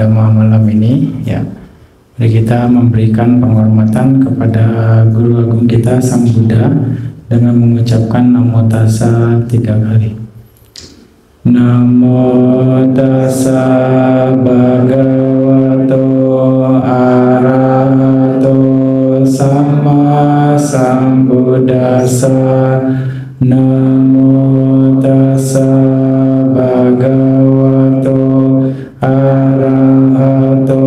Dhamma malam ini, ya. Mari kita memberikan penghormatan kepada Guru Agung kita Sang Buddha dengan mengucapkan Namo Tassa 3 kali. Namo Tassa Bhagavato Arahato Sama Sambuddhassa. Namo Tassa Bhagavato Arahato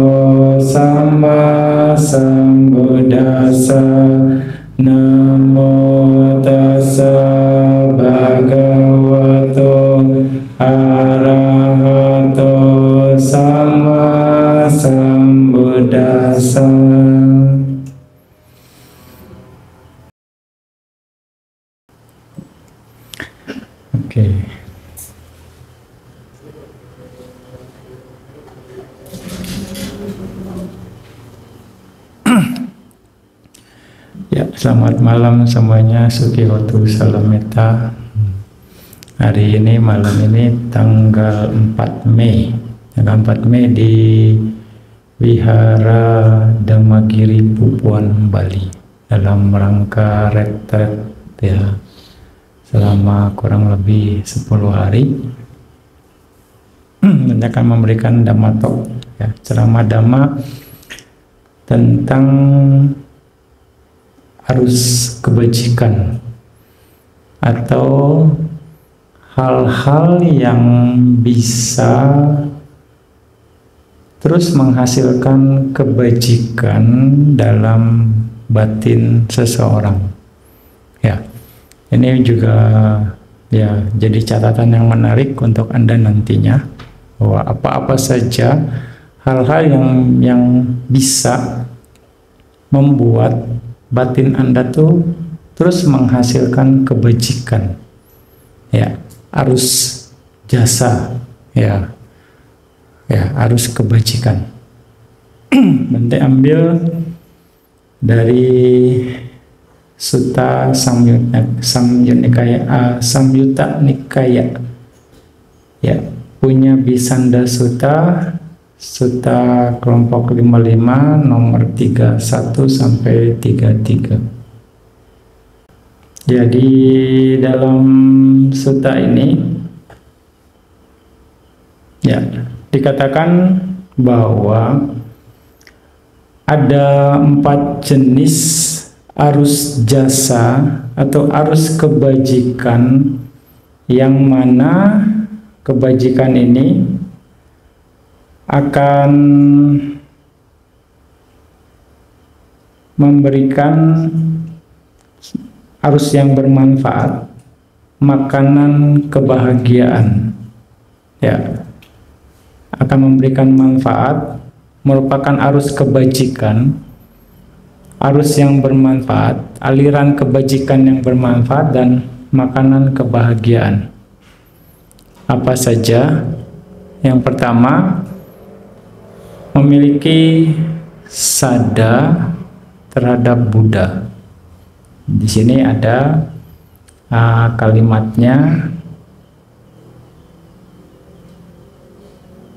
Sama Sambuddhassa. Namo Tassa Bhagavato Arahato Sama Sambuddhassa. Oke. Ya, selamat malam semuanya. Sukihotu Salam Metta. Hari ini, malam ini tanggal 4 Mei. Tanggal 4 Mei di Wihara Dhammagiri Pupuan, Bali, dalam rangka retret, ya, selama kurang lebih 10 hari. Kita akan memberikan Dhamma Talk, ya, ceramah Dhamma tentang arus kebajikan atau hal-hal yang bisa terus menghasilkan kebajikan dalam batin seseorang. Ya, ini juga ya jadi catatan yang menarik untuk Anda nantinya, bahwa apa-apa saja hal-hal yang bisa membuat batin Anda tuh terus menghasilkan kebajikan, ya, arus jasa, ya, arus kebajikan. Nanti ambil dari Sutta Samyutta Nikaya, ya, punya Bisanda Sutta, Sutta kelompok 55 nomor 31 sampai 33. Jadi dalam sutta ini, ya, dikatakan bahwa ada 4 jenis arus jasa atau arus kebajikan, yang mana kebajikan ini akan memberikan arus yang bermanfaat, makanan kebahagiaan, ya, akan memberikan manfaat, merupakan arus kebajikan, arus yang bermanfaat, aliran kebajikan yang bermanfaat, dan makanan kebahagiaan. Apa saja? Yang pertama, memiliki sada terhadap Buddha. Di sini ada kalimatnya,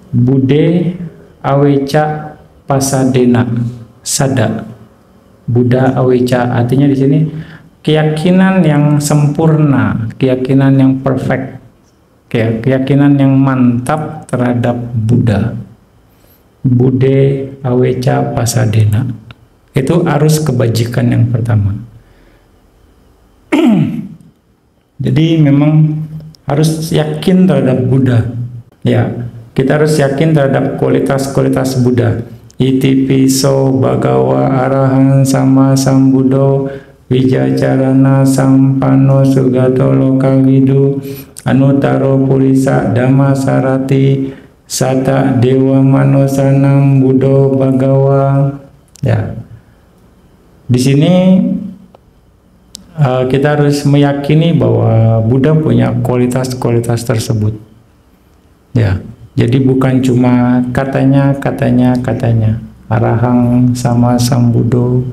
Bude Aweca Pasadena sada. Buddha Aweca, artinya di sini keyakinan yang sempurna, keyakinan yang perfect, keyakinan yang mantap terhadap Buddha. Bude Aweca Pasadena, itu arus kebajikan yang pertama. Jadi memang harus yakin terhadap Buddha, ya, kita harus yakin terhadap kualitas-kualitas Buddha. Iti piso bagawa arahan sama sambudo wijacarana sampano sugato lokawidu anutaro purisa dhamma sarati sata dewa manosanam budo bagawa. Ya, di sini kita harus meyakini bahwa Buddha punya kualitas-kualitas tersebut. Ya, jadi bukan cuma katanya arahang sama sambudo.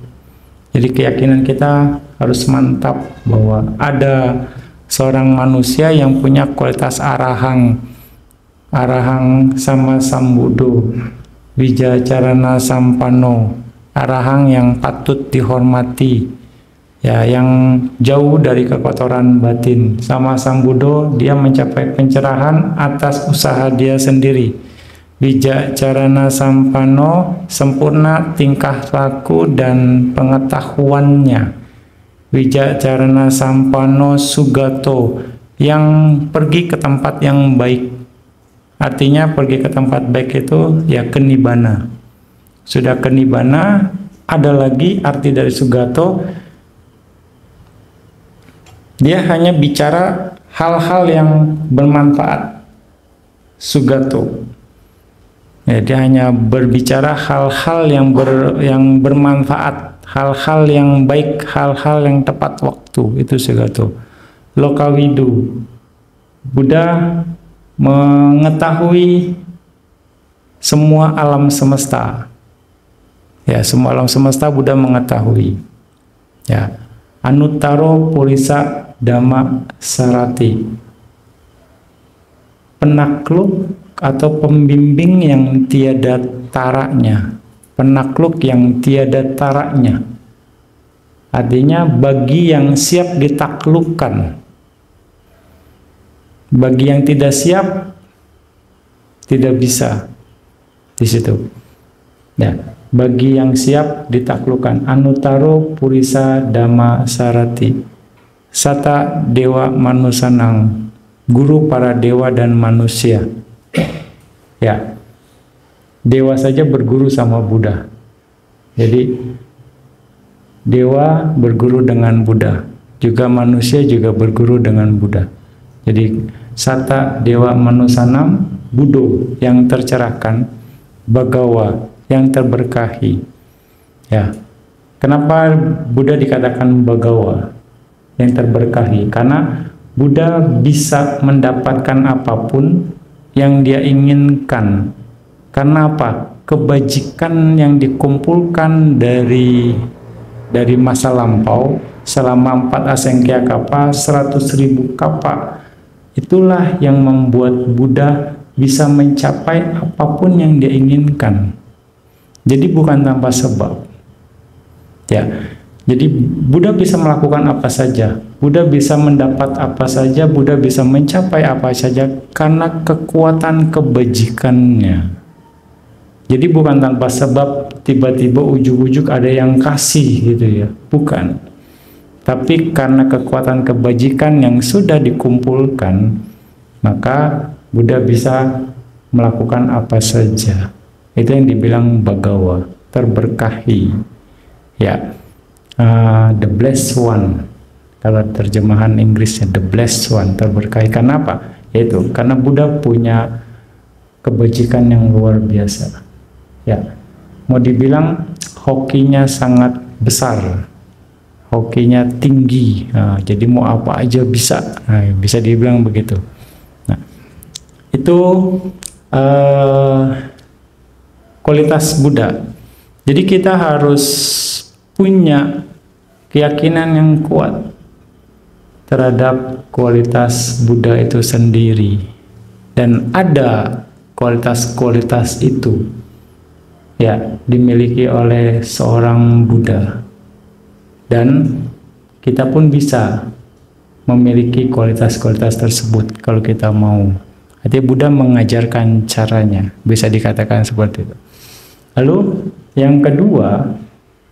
Jadi keyakinan kita harus mantap bahwa ada seorang manusia yang punya kualitas arahang sama sambudo, Wijacarana Sampano, arahang yang patut dihormati, ya, yang jauh dari kekotoran batin. Sama Sang Buddha, dia mencapai pencerahan atas usaha dia sendiri. Wijacarana Sampano, sempurna tingkah laku dan pengetahuannya. Wijacarana Sampano Sugato, yang pergi ke tempat yang baik. Artinya pergi ke tempat baik itu ya ke Nibbana. Sudah ke Nibbana, ada lagi arti dari Sugato, dia hanya bicara hal-hal yang bermanfaat. Sugato, ya, dia hanya berbicara hal-hal yang bermanfaat, hal-hal yang baik, hal-hal yang tepat waktu, itu Sugato. Lokawidu, Buddha mengetahui semua alam semesta, ya, semua alam semesta Buddha mengetahui, ya. Anuttaro Purisa Dhamma Sarati, penakluk atau pembimbing yang tiada taraknya, penakluk yang tiada taraknya, artinya bagi yang siap ditaklukkan. Bagi yang tidak siap, tidak bisa di situ. Ya, bagi yang siap ditaklukkan. Anuttaro Purisa Dhamma Sarati, Sata Dewa Manusanang, guru para dewa dan manusia. Ya, dewa saja berguru sama Buddha. Jadi dewa berguru dengan Buddha, juga manusia juga berguru dengan Buddha. Jadi Sata Dewa Manusanam, Buddha yang tercerahkan, Bagawa yang terberkahi. Ya, kenapa Buddha dikatakan Bagawa yang terberkahi? Karena Buddha bisa mendapatkan apapun yang dia inginkan. Karena apa? Kebajikan yang dikumpulkan dari masa lampau selama 4 asengkya kapa, 100.000 kapa. Itulah yang membuat Buddha bisa mencapai apapun yang dia inginkan. Jadi bukan tanpa sebab. Ya. Jadi Buddha bisa melakukan apa saja. Buddha bisa mendapat apa saja, Buddha bisa mencapai apa saja karena kekuatan kebajikannya. Jadi bukan tanpa sebab tiba-tiba ujuk-ujuk ada yang kasih gitu ya. Bukan. Tapi karena kekuatan kebajikan yang sudah dikumpulkan, maka Buddha bisa melakukan apa saja. Itu yang dibilang Bagawa, terberkahi. Ya, the blessed one. Kalau terjemahan Inggrisnya the blessed one, terberkahi. Karena apa? Yaitu karena Buddha punya kebajikan yang luar biasa. Ya, mau dibilang hokinya sangat besar. Hokinya tinggi, nah, jadi mau apa aja bisa, nah, bisa dibilang begitu. Nah, itu kualitas Buddha. Jadi kita harus punya keyakinan yang kuat terhadap kualitas Buddha itu sendiri, dan ada kualitas-kualitas itu ya dimiliki oleh seorang Buddha. Dan kita pun bisa memiliki kualitas-kualitas tersebut kalau kita mau. Artinya Buddha mengajarkan caranya, bisa dikatakan seperti itu. Lalu yang kedua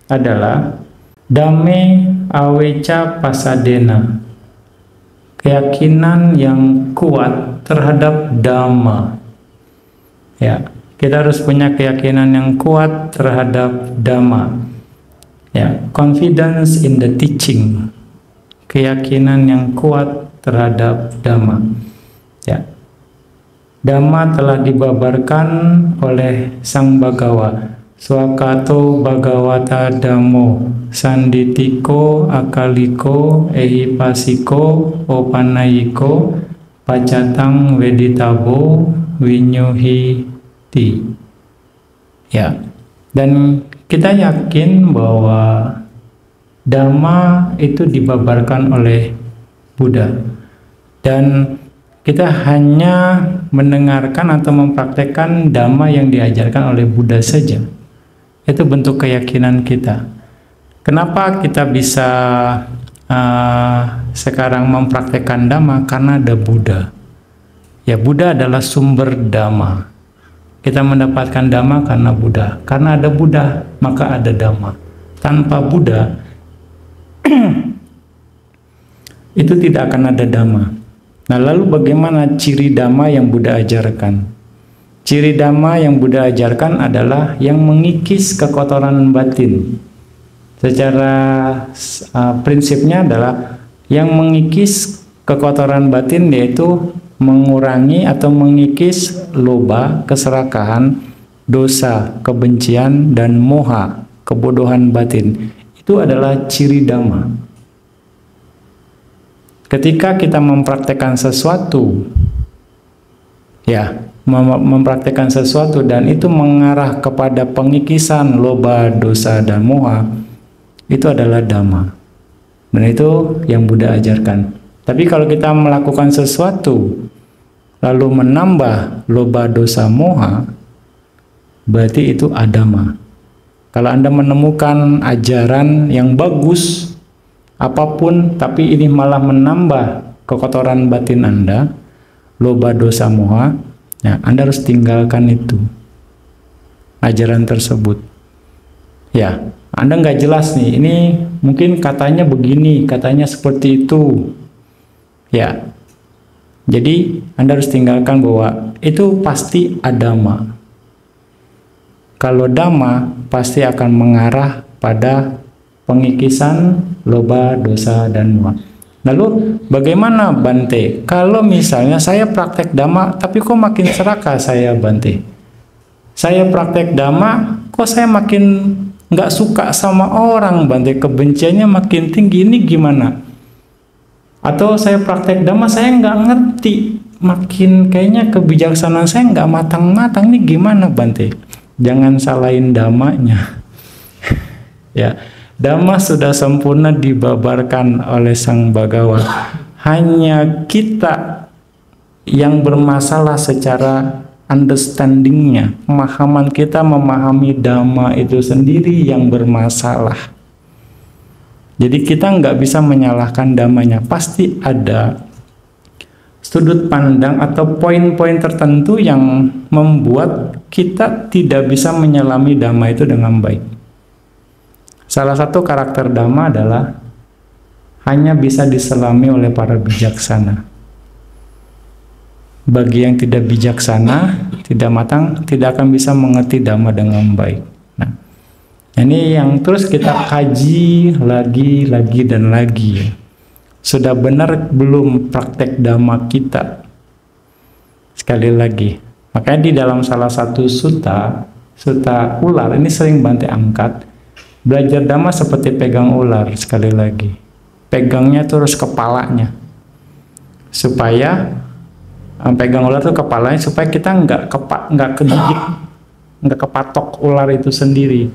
adalah Dhamme Aweca Pasadena, keyakinan yang kuat terhadap Dhamma. Ya, kita harus punya keyakinan yang kuat terhadap Dhamma. Ya, confidence in the teaching, keyakinan yang kuat terhadap Dhamma. Ya, Dhamma telah dibabarkan oleh Sang Bagawa. Swakato Bhagavata Dhammo, Sanditiko Akaliko Ehipasiko Opanayiko Pacatang Veditabo Vinyuhiti. Ya, dan kita yakin bahwa Dhamma itu dibabarkan oleh Buddha, dan kita hanya mendengarkan atau mempraktekkan dhamma yang diajarkan oleh Buddha saja. Itu bentuk keyakinan kita. Kenapa kita bisa sekarang mempraktekkan dhamma? Karena ada Buddha. Ya, Buddha adalah sumber dhamma. Kita mendapatkan dhamma karena Buddha. Karena ada Buddha, maka ada dhamma. Tanpa Buddha, itu tidak akan ada dhamma. Nah, lalu bagaimana ciri dhamma yang Buddha ajarkan? Ciri dhamma yang Buddha ajarkan adalah yang mengikis kekotoran batin. Secara prinsipnya adalah yang mengikis kekotoran batin, yaitu mengurangi atau mengikis loba, keserakahan, dosa, kebencian, dan moha, kebodohan batin. Itu adalah ciri dhamma. Ketika kita mempraktekkan sesuatu, ya, mempraktekkan sesuatu dan itu mengarah kepada pengikisan loba, dosa, dan moha, itu adalah dhamma. Dan itu yang Buddha ajarkan. Tapi kalau kita melakukan sesuatu lalu menambah loba, dosa, moha, berarti itu adhamma. Kalau Anda menemukan ajaran yang bagus apapun, tapi ini malah menambah kekotoran batin Anda, loba, dosa, moha, ya, Anda harus tinggalkan itu, ajaran tersebut. Ya, Anda nggak jelas nih, ini mungkin katanya begini, katanya seperti itu. Ya, jadi Anda harus tinggalkan bahwa itu pasti adhamma. Kalau dhamma pasti akan mengarah pada pengikisan loba, dosa, dan moha. Lalu bagaimana Bante? Kalau misalnya saya praktek dhamma, tapi kok makin serakah saya Bante? Saya praktek dhamma, kok saya makin nggak suka sama orang Bante? Kebenciannya makin tinggi, ini gimana? Atau saya praktek dhamma, saya nggak ngerti, makin kayaknya kebijaksanaan saya nggak matang-matang, ini gimana Bante? Jangan salahin dhammanya. Ya, dhamma sudah sempurna dibabarkan oleh Sang Bhagawa. Hanya kita yang bermasalah secara understandingnya, pemahaman kita memahami dhamma itu sendiri yang bermasalah. Jadi kita nggak bisa menyalahkan dhammanya. Pasti ada sudut pandang atau poin-poin tertentu yang membuat kita tidak bisa menyelami dhamma itu dengan baik. Salah satu karakter dhamma adalah hanya bisa diselami oleh para bijaksana. Bagi yang tidak bijaksana, tidak matang, tidak akan bisa mengerti dhamma dengan baik. Nah, ini yang terus kita kaji lagi dan lagi. Sudah benar belum praktek dhamma kita? Sekali lagi, makanya di dalam salah satu sutta ular, ini sering Bante angkat. Belajar dhamma seperti pegang ular. Sekali lagi, pegangnya terus kepalanya, supaya pegang ular itu kepalanya, supaya kita nggak kegigit, nggak kepatok ular itu sendiri.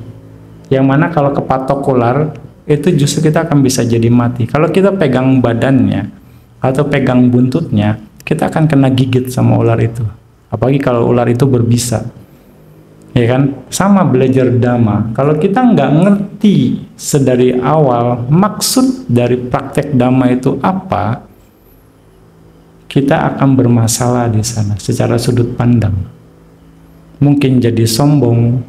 Yang mana kalau kepatok ular itu justru kita akan bisa jadi mati. Kalau kita pegang badannya atau pegang buntutnya, kita akan kena gigit sama ular itu. Apalagi kalau ular itu berbisa. Ya kan? Sama belajar dhamma. Kalau kita nggak ngerti sedari awal maksud dari praktek dhamma itu apa, kita akan bermasalah di sana secara sudut pandang. Mungkin jadi sombong,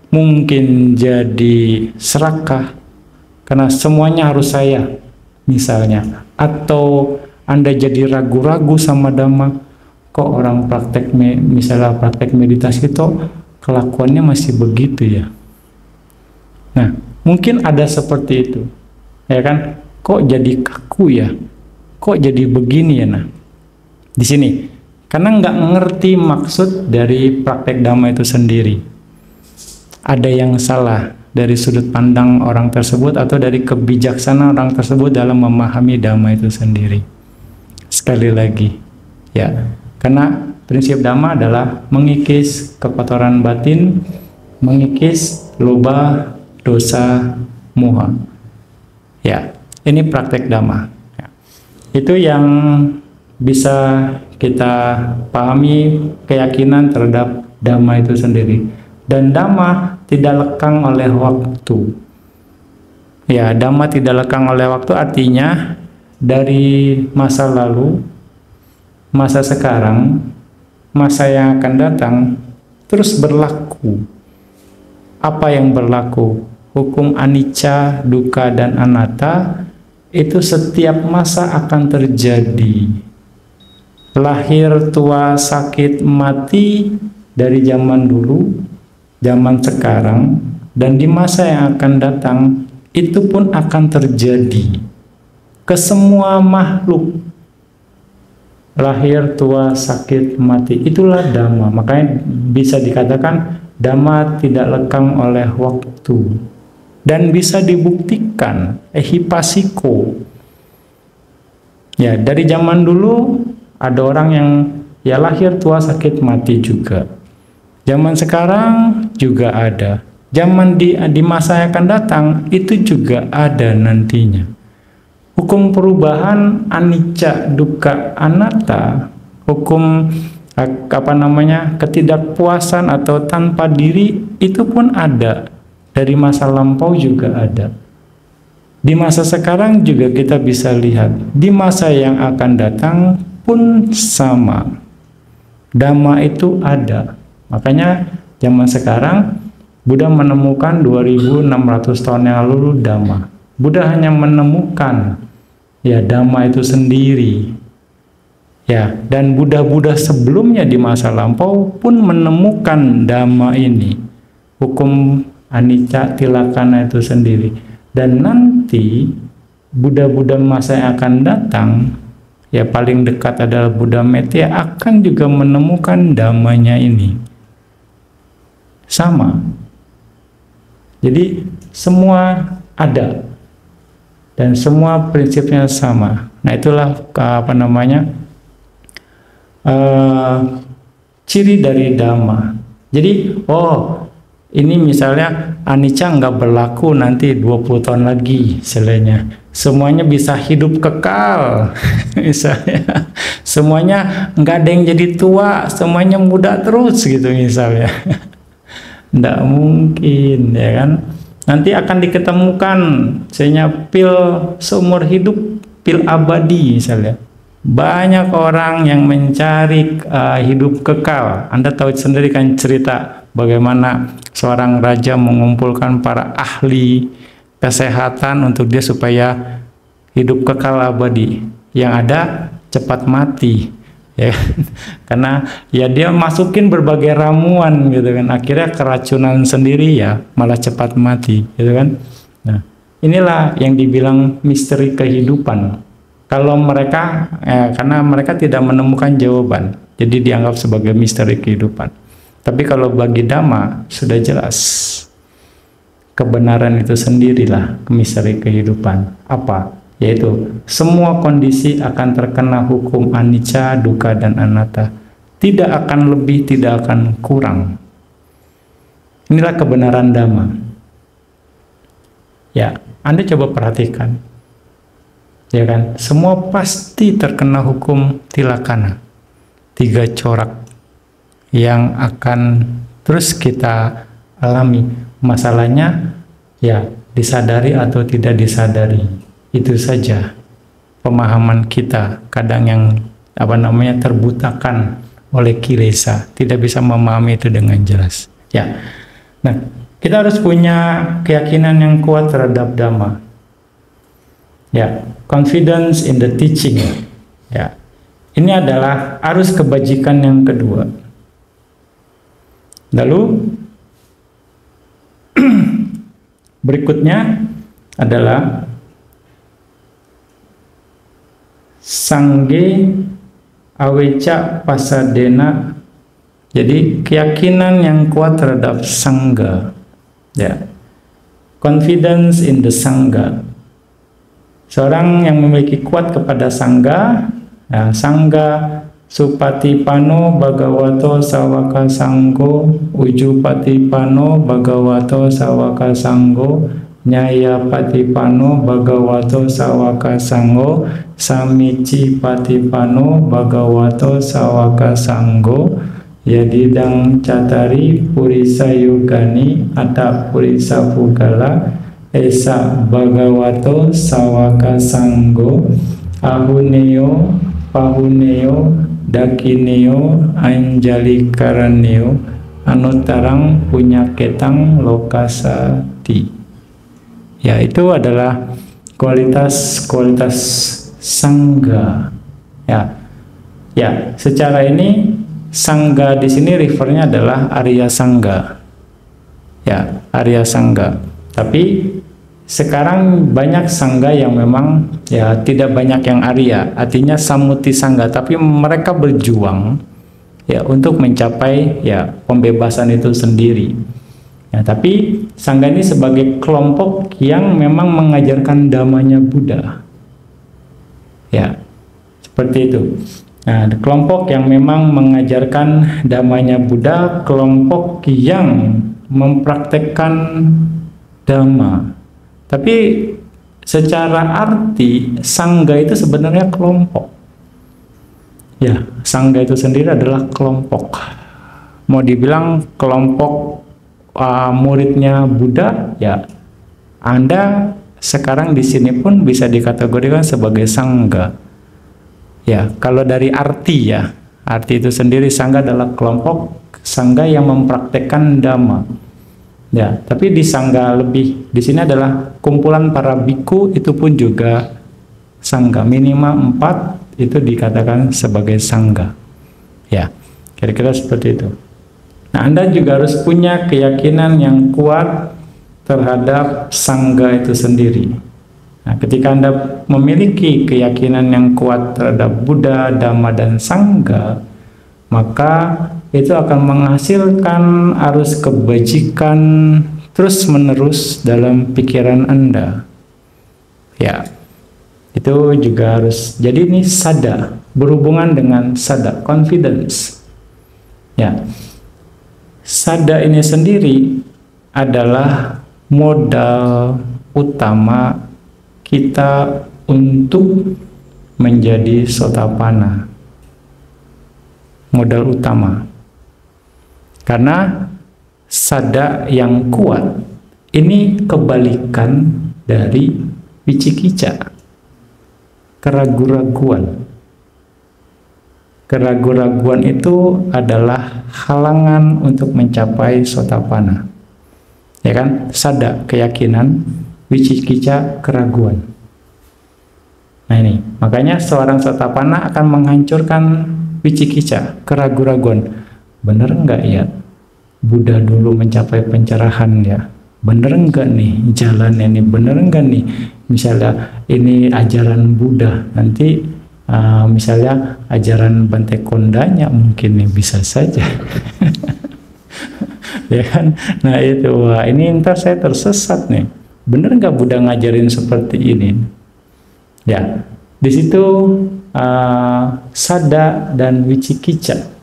mungkin jadi serakah, karena semuanya harus saya, misalnya. Atau Anda jadi ragu-ragu sama dhamma, kok orang praktek misalnya praktek meditasi itu kelakuannya masih begitu ya. Nah, mungkin ada seperti itu, ya kan? Kok jadi kaku ya? Kok jadi begini ya? Nah, di sini karena nggak ngerti maksud dari praktek dhamma itu sendiri. Ada yang salah dari sudut pandang orang tersebut atau dari kebijaksanaan orang tersebut dalam memahami dhamma itu sendiri. Sekali lagi, ya, karena prinsip dhamma adalah mengikis kekotoran batin, mengikis loba, dosa, moha. Ya, ini praktek dhamma. Ya. Itu yang bisa kita pahami keyakinan terhadap Dhamma itu sendiri. Dan Dhamma tidak lekang oleh waktu. Ya, Dhamma tidak lekang oleh waktu artinya dari masa lalu, masa sekarang, masa yang akan datang terus berlaku. Apa yang berlaku? Hukum anicca, dukkha, dan anatta itu setiap masa akan terjadi. Lahir, tua, sakit, mati dari zaman dulu, zaman sekarang, dan di masa yang akan datang itu pun akan terjadi ke semua makhluk. Lahir, tua, sakit, mati, itulah Dhamma. Makanya bisa dikatakan Dhamma tidak lekang oleh waktu, dan bisa dibuktikan ehipassiko. Ya, dari zaman dulu ada orang yang ya lahir, tua, sakit, mati juga. Zaman sekarang juga ada. Zaman di masa yang akan datang itu juga ada nantinya. Hukum perubahan anicca, dukkha, anatta, hukum ketidakpuasan atau tanpa diri itu pun ada. Dari masa lampau juga ada. Di masa sekarang juga kita bisa lihat. Di masa yang akan datang pun sama. Dhamma itu ada. Makanya zaman sekarang Buddha menemukan 2600 tahun yang lalu Dhamma. Buddha hanya menemukan ya Dhamma itu sendiri. Ya, dan Buddha-Buddha sebelumnya di masa lampau pun menemukan Dhamma ini. Hukum anicca tilakkhana itu sendiri. Dan nanti Buddha-Buddha masa yang akan datang, ya paling dekat adalah Buddha Metteyya, akan juga menemukan Dhammanya ini. Sama. Jadi semua ada. Dan semua prinsipnya sama. Nah, itulah ciri dari Dhamma. Jadi, ini misalnya anicca nggak berlaku nanti 20 tahun lagi istilahnya. Semuanya bisa hidup kekal. Misalnya semuanya nggak ada yang jadi tua, semuanya muda terus gitu misalnya. Nggak mungkin, ya kan? Nanti akan diketemukan misalnya pil seumur hidup, pil abadi misalnya. Banyak orang yang mencari hidup kekal. Anda tahu sendiri kan cerita bagaimana seorang raja mengumpulkan para ahli kesehatan untuk dia supaya hidup kekal abadi. Yang ada cepat mati, ya. Karena ya dia masukin berbagai ramuan gitu kan. Akhirnya keracunan sendiri ya malah cepat mati, gitu kan. Nah, inilah yang dibilang misteri kehidupan. Kalau mereka, karena mereka tidak menemukan jawaban, jadi dianggap sebagai misteri kehidupan. Tapi kalau bagi Dhamma, sudah jelas. Kebenaran itu sendirilah misteri kehidupan. Apa? Yaitu, semua kondisi akan terkena hukum anicca, dukkha, dan anatta. Tidak akan lebih, tidak akan kurang. Inilah kebenaran Dhamma. Ya, Anda coba perhatikan. Ya kan, semua pasti terkena hukum tilakkhana, 3 corak yang akan terus kita alami. Masalahnya ya disadari atau tidak disadari, itu saja pemahaman kita kadang yang terbutakan oleh kilesa, tidak bisa memahami itu dengan jelas. Ya, nah kita harus punya keyakinan yang kuat terhadap Dhamma. Ya, confidence in the teaching. Ya, ini adalah arus kebajikan yang kedua. Lalu berikutnya adalah sangge awecca pasadena. Jadi keyakinan yang kuat terhadap sangga. Ya, confidence in the sangga. Seorang yang memiliki kuat kepada sangga, ya, sangga supatipano bhagavato sawaka sanggo, ujupatipano bhagavato sawaka sanggo, Nyaya Patipano Bhagavato Sawaka Sanggo Samici Patipano Bhagavato Sawaka Sanggo Yadidang Catari Purisa Yugani Atta Purisa Pugala Esa Bhagavato Sawaka Sanggo Ahuneo Pahuneo Dakineo Anjali Karaneo Anutarang Punyaketang Lokasati. Ya, itu adalah kualitas sangga. Ya, secara ini sangga di sini refernya adalah Arya Sangga. Ya, Arya Sangga. Tapi sekarang banyak sangga yang memang ya tidak banyak yang Arya, artinya Samuti Sangga, tapi mereka berjuang ya untuk mencapai ya pembebasan itu sendiri. Ya, tapi sangga ini sebagai kelompok yang memang mengajarkan dhamanya Buddha. Ya, seperti itu. Nah, kelompok yang memang mengajarkan dhamanya Buddha, kelompok yang mempraktekkan dhamma. Tapi secara arti sangga itu sebenarnya kelompok. Ya, sangga itu sendiri adalah kelompok. Mau dibilang kelompok muridnya Buddha, ya Anda sekarang di sini pun bisa dikategorikan sebagai sangga. Ya, kalau dari arti ya, arti itu sendiri sangga adalah kelompok sangga yang mempraktekkan dhamma. Ya, tapi di sangga lebih di sini adalah kumpulan para biku, itu pun juga sangga, minimal 4 itu dikatakan sebagai sangga. Ya, kira-kira seperti itu. Nah, Anda juga harus punya keyakinan yang kuat terhadap sangga itu sendiri. Nah, ketika Anda memiliki keyakinan yang kuat terhadap Buddha, Dhamma, dan Sangga, maka itu akan menghasilkan arus kebajikan terus-menerus dalam pikiran Anda. Ya, itu juga harus. Jadi ini sada, berhubungan dengan sada, confidence. Ya, sada ini sendiri adalah modal utama kita untuk menjadi Sotapanna. Modal utama. Karena sada yang kuat ini kebalikan dari wicikica, keraguan-raguan. Keraguan-raguan itu adalah halangan untuk mencapai Sotapanna. Ya kan? Sada, keyakinan, wicikica, keraguan. Nah ini, makanya seorang Sotapanna akan menghancurkan wicikica, keraguan-raguan. Bener enggak ya Buddha dulu mencapai pencerahan ya? Bener enggak nih jalannya nih? Bener enggak nih misalnya ini ajaran Buddha? Nanti misalnya ajaran Bante Kondanya mungkin nih, bisa saja. Ya kan? Nah itu, wah, ini ntar saya tersesat nih. Bener nggak Buddha ngajarin seperti ini? Ya, di situ sada dan wicikica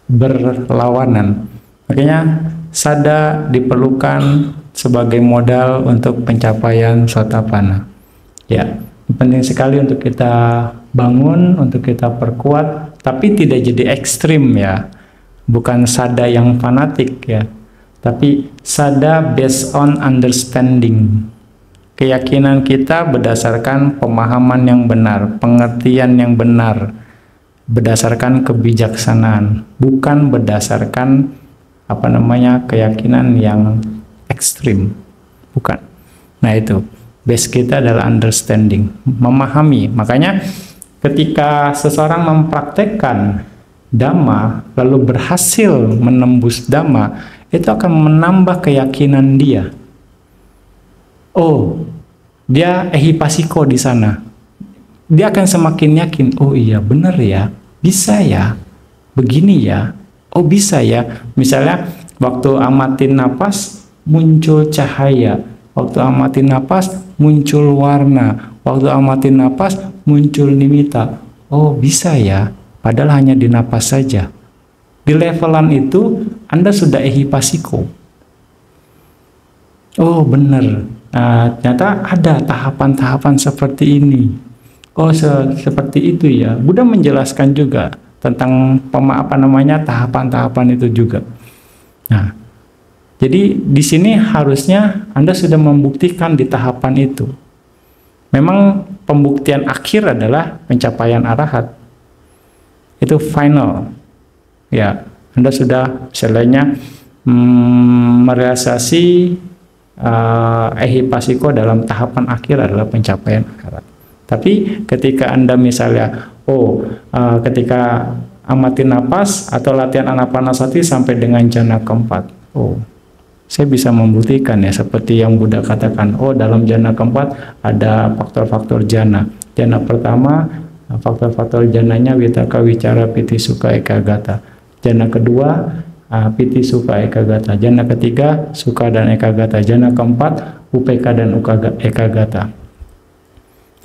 berlawanan. Makanya sada diperlukan sebagai modal untuk pencapaian Sotapanna. Ya, penting sekali untuk kita bangun, untuk kita perkuat, tapi tidak jadi ekstrim ya. Bukan sada yang fanatik ya, tapi sada based on understanding. Keyakinan kita berdasarkan pemahaman yang benar, pengertian yang benar, berdasarkan kebijaksanaan, bukan berdasarkan keyakinan yang ekstrim, bukan. Nah itu, base kita adalah understanding, memahami. Makanya ketika seseorang mempraktekkan Dhamma lalu berhasil menembus Dhamma, itu akan menambah keyakinan dia. Oh, dia ehipasiko di sana. Dia akan semakin yakin, oh iya benar ya, bisa ya, begini ya, oh bisa ya. Misalnya waktu amatin napas muncul cahaya, waktu amatin napas muncul warna, waktu amatin napas muncul nimitta. Oh bisa ya, padahal hanya di napas saja. Di levelan itu Anda sudah ehipasiko. Oh benar, ternyata ada tahapan-tahapan seperti ini. Oh seperti itu ya. Buddha menjelaskan juga tentang apa namanya tahapan-tahapan itu juga. Nah, jadi di sini harusnya Anda sudah membuktikan di tahapan itu. Memang pembuktian akhir adalah pencapaian arahat. Itu final. Ya, Anda sudah istilahnya merealisasi ehipasiko dalam tahapan akhir adalah pencapaian arahat. Tapi ketika Anda misalnya, ketika amati napas atau latihan anapanasati sampai dengan jana keempat, saya bisa membuktikan ya seperti yang Buddha katakan, dalam jana keempat ada faktor-faktor jana. Jana pertama, faktor-faktor jananya vitaka, wicara, piti, suka, ekagata. Jana kedua, piti, suka, ekagata. Jana ketiga, suka dan ekagata. Jana keempat, upeka dan ekagata.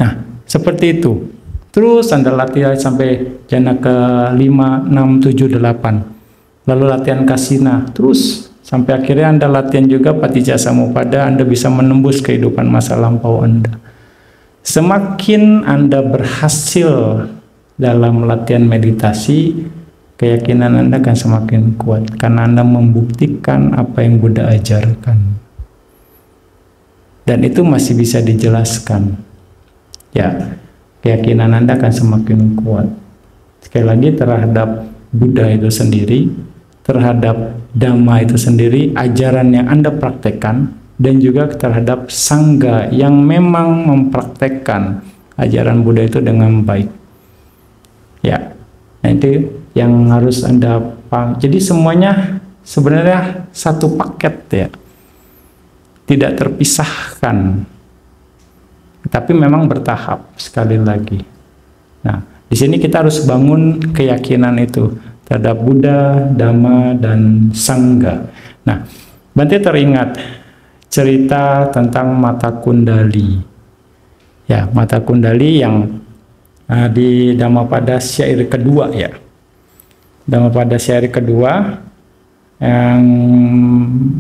Nah, seperti itu. Terus Anda latihan sampai jana ke 5, 6, 7, 8. Lalu latihan kasina. Terus sampai akhirnya Anda latihan juga patijja samuppada, Anda bisa menembus kehidupan masa lampau Anda. Semakin Anda berhasil dalam latihan meditasi, keyakinan Anda akan semakin kuat karena Anda membuktikan apa yang Buddha ajarkan. Dan itu masih bisa dijelaskan. Ya, keyakinan Anda akan semakin kuat. Sekali lagi terhadap Buddha itu sendiri, terhadap Dhamma itu sendiri, ajaran yang Anda praktekkan, dan juga terhadap Sangha yang memang mempraktekkan ajaran Buddha itu dengan baik. Ya, nanti yang harus Anda paham. Jadi semuanya sebenarnya satu paket ya, tidak terpisahkan, tapi memang bertahap sekali lagi. Nah, di sini kita harus bangun keyakinan itu terhadap Buddha, Dhamma, dan Sangha. Nah, Bante teringat cerita tentang mata kundali. Ya, mata kundali yang di Dhammapada syair kedua ya. Dhammapada syair kedua yang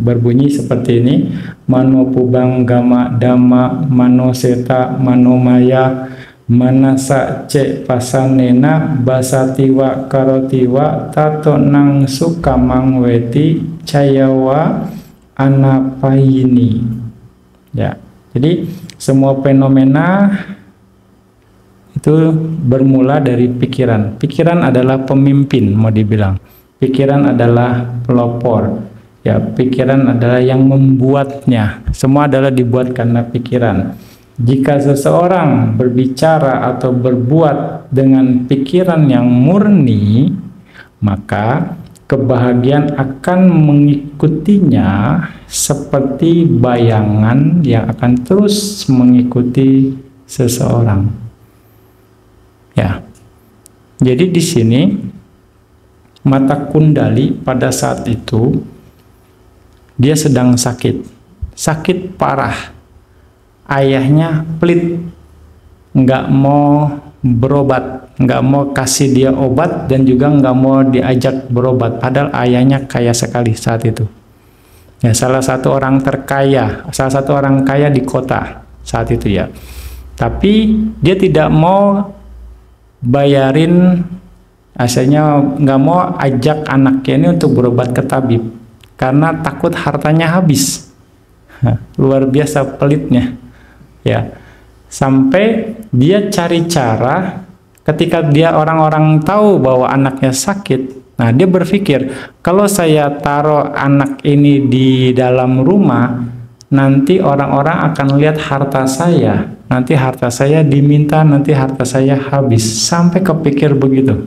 berbunyi seperti ini: Mano pubang gama dhamma mano seta mano maya manasa cek pasanena basatiwa karotiwa tato nang sukamang weti cayawa anapayini. Ya, jadi semua fenomena itu bermula dari pikiran. Pikiran adalah pemimpin, mau dibilang. Pikiran adalah pelopor. Ya, pikiran adalah yang membuatnya. Semua adalah dibuat karena pikiran. Jika seseorang berbicara atau berbuat dengan pikiran yang murni, maka kebahagiaan akan mengikutinya seperti bayangan yang akan terus mengikuti seseorang. Ya. Jadi di sini mata kundali pada saat itu dia sedang sakit parah. Ayahnya pelit, nggak mau berobat, nggak mau kasih dia obat, dan juga nggak mau diajak berobat. Padahal ayahnya kaya sekali saat itu. Ya, salah satu orang kaya di kota saat itu ya. Tapi dia tidak mau bayarin, asalnya nggak mau ajak anaknya ini untuk berobat ke tabib karena takut hartanya habis. Luar biasa pelitnya. Ya, sampai dia cari cara ketika dia orang-orang tahu bahwa anaknya sakit. Nah, dia berpikir, kalau saya taruh anak ini di dalam rumah, nanti orang-orang akan lihat harta saya. Nanti harta saya diminta, nanti harta saya habis. Sampai kepikir begitu.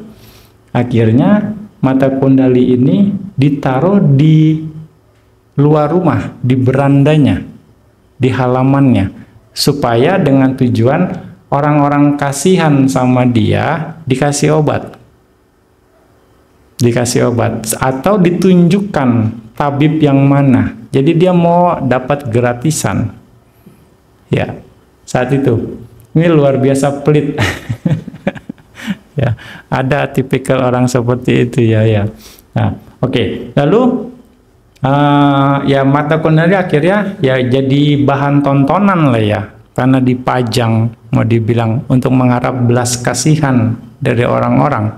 Akhirnya mata kundali ini ditaruh di luar rumah, di berandanya, di halamannya, supaya dengan tujuan orang-orang kasihan sama dia dikasih obat atau ditunjukkan tabib yang mana. Jadi dia mau dapat gratisan. Ya, saat itu ini luar biasa pelit. Ya, ada tipikal orang seperti itu ya. Nah, oke. Lalu Ya mata kundali akhirnya ya jadi bahan tontonan lah ya, karena dipajang, mau dibilang untuk mengharap belas kasihan dari orang-orang.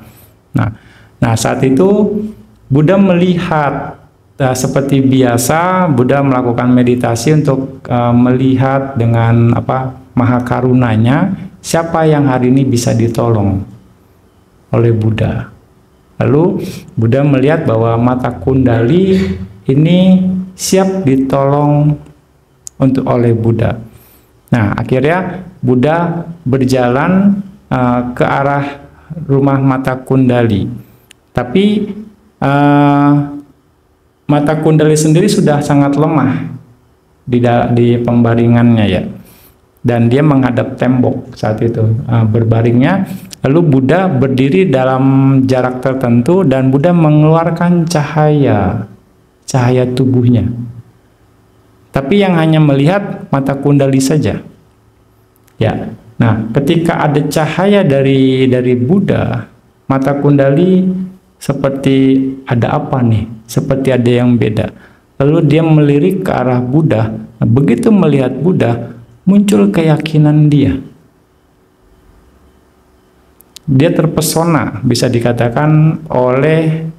Nah saat itu Buddha melihat seperti biasa Buddha melakukan meditasi untuk melihat dengan maha karunanya siapa yang hari ini bisa ditolong oleh Buddha. Lalu Buddha melihat bahwa mata kundali ini siap ditolong oleh Buddha. Nah, akhirnya Buddha berjalan ke arah rumah mata kundali. Tapi mata kundali sendiri sudah sangat lemah di pembaringannya ya. Dan dia menghadap tembok saat itu berbaringnya. Lalu Buddha berdiri dalam jarak tertentu dan Buddha mengeluarkan cahaya tubuhnya. Tapi yang hanya melihat mata kundali saja. Ya. Nah, ketika ada cahaya dari Buddha, mata kundali seperti ada apa nih? Seperti ada yang beda. Lalu dia melirik ke arah Buddha. Nah, begitu melihat Buddha, muncul keyakinan dia. Dia terpesona, bisa dikatakan oleh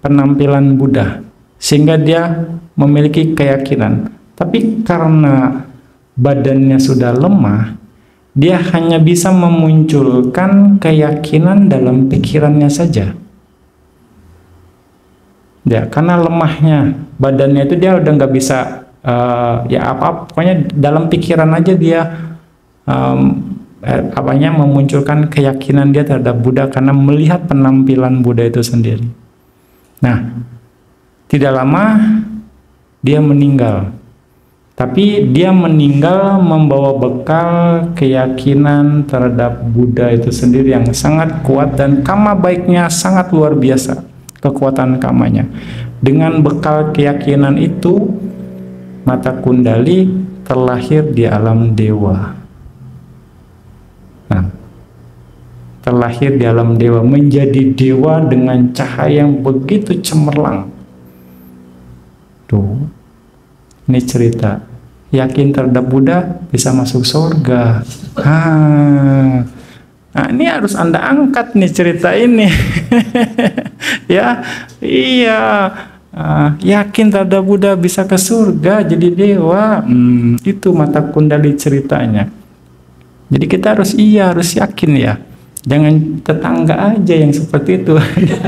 penampilan Buddha, sehingga dia memiliki keyakinan. Tapi karena badannya sudah lemah, dia hanya bisa memunculkan keyakinan dalam pikirannya saja. Ya, karena lemahnya badannya itu dia udah nggak bisa pokoknya dalam pikiran aja dia memunculkan keyakinan dia terhadap Buddha karena melihat penampilan Buddha itu sendiri. Nah, tidak lama dia meninggal. Tapi dia meninggal membawa bekal keyakinan terhadap Buddha itu sendiri yang sangat kuat dan karma baiknya sangat luar biasa, kekuatan karmanya. Dengan bekal keyakinan itu, mata kundali terlahir di alam dewa. Nah, terlahir di alam dewa, menjadi dewa dengan cahaya yang begitu cemerlang. Tuh, ini cerita. Yakin terhadap Buddha bisa masuk surga. Nah, ini harus Anda angkat nih cerita ini. Ya, iya. Yakin terhadap Buddha bisa ke surga, jadi dewa. Itu mata kundali ceritanya. Jadi kita harus yakin ya. Jangan tetangga aja yang seperti itu.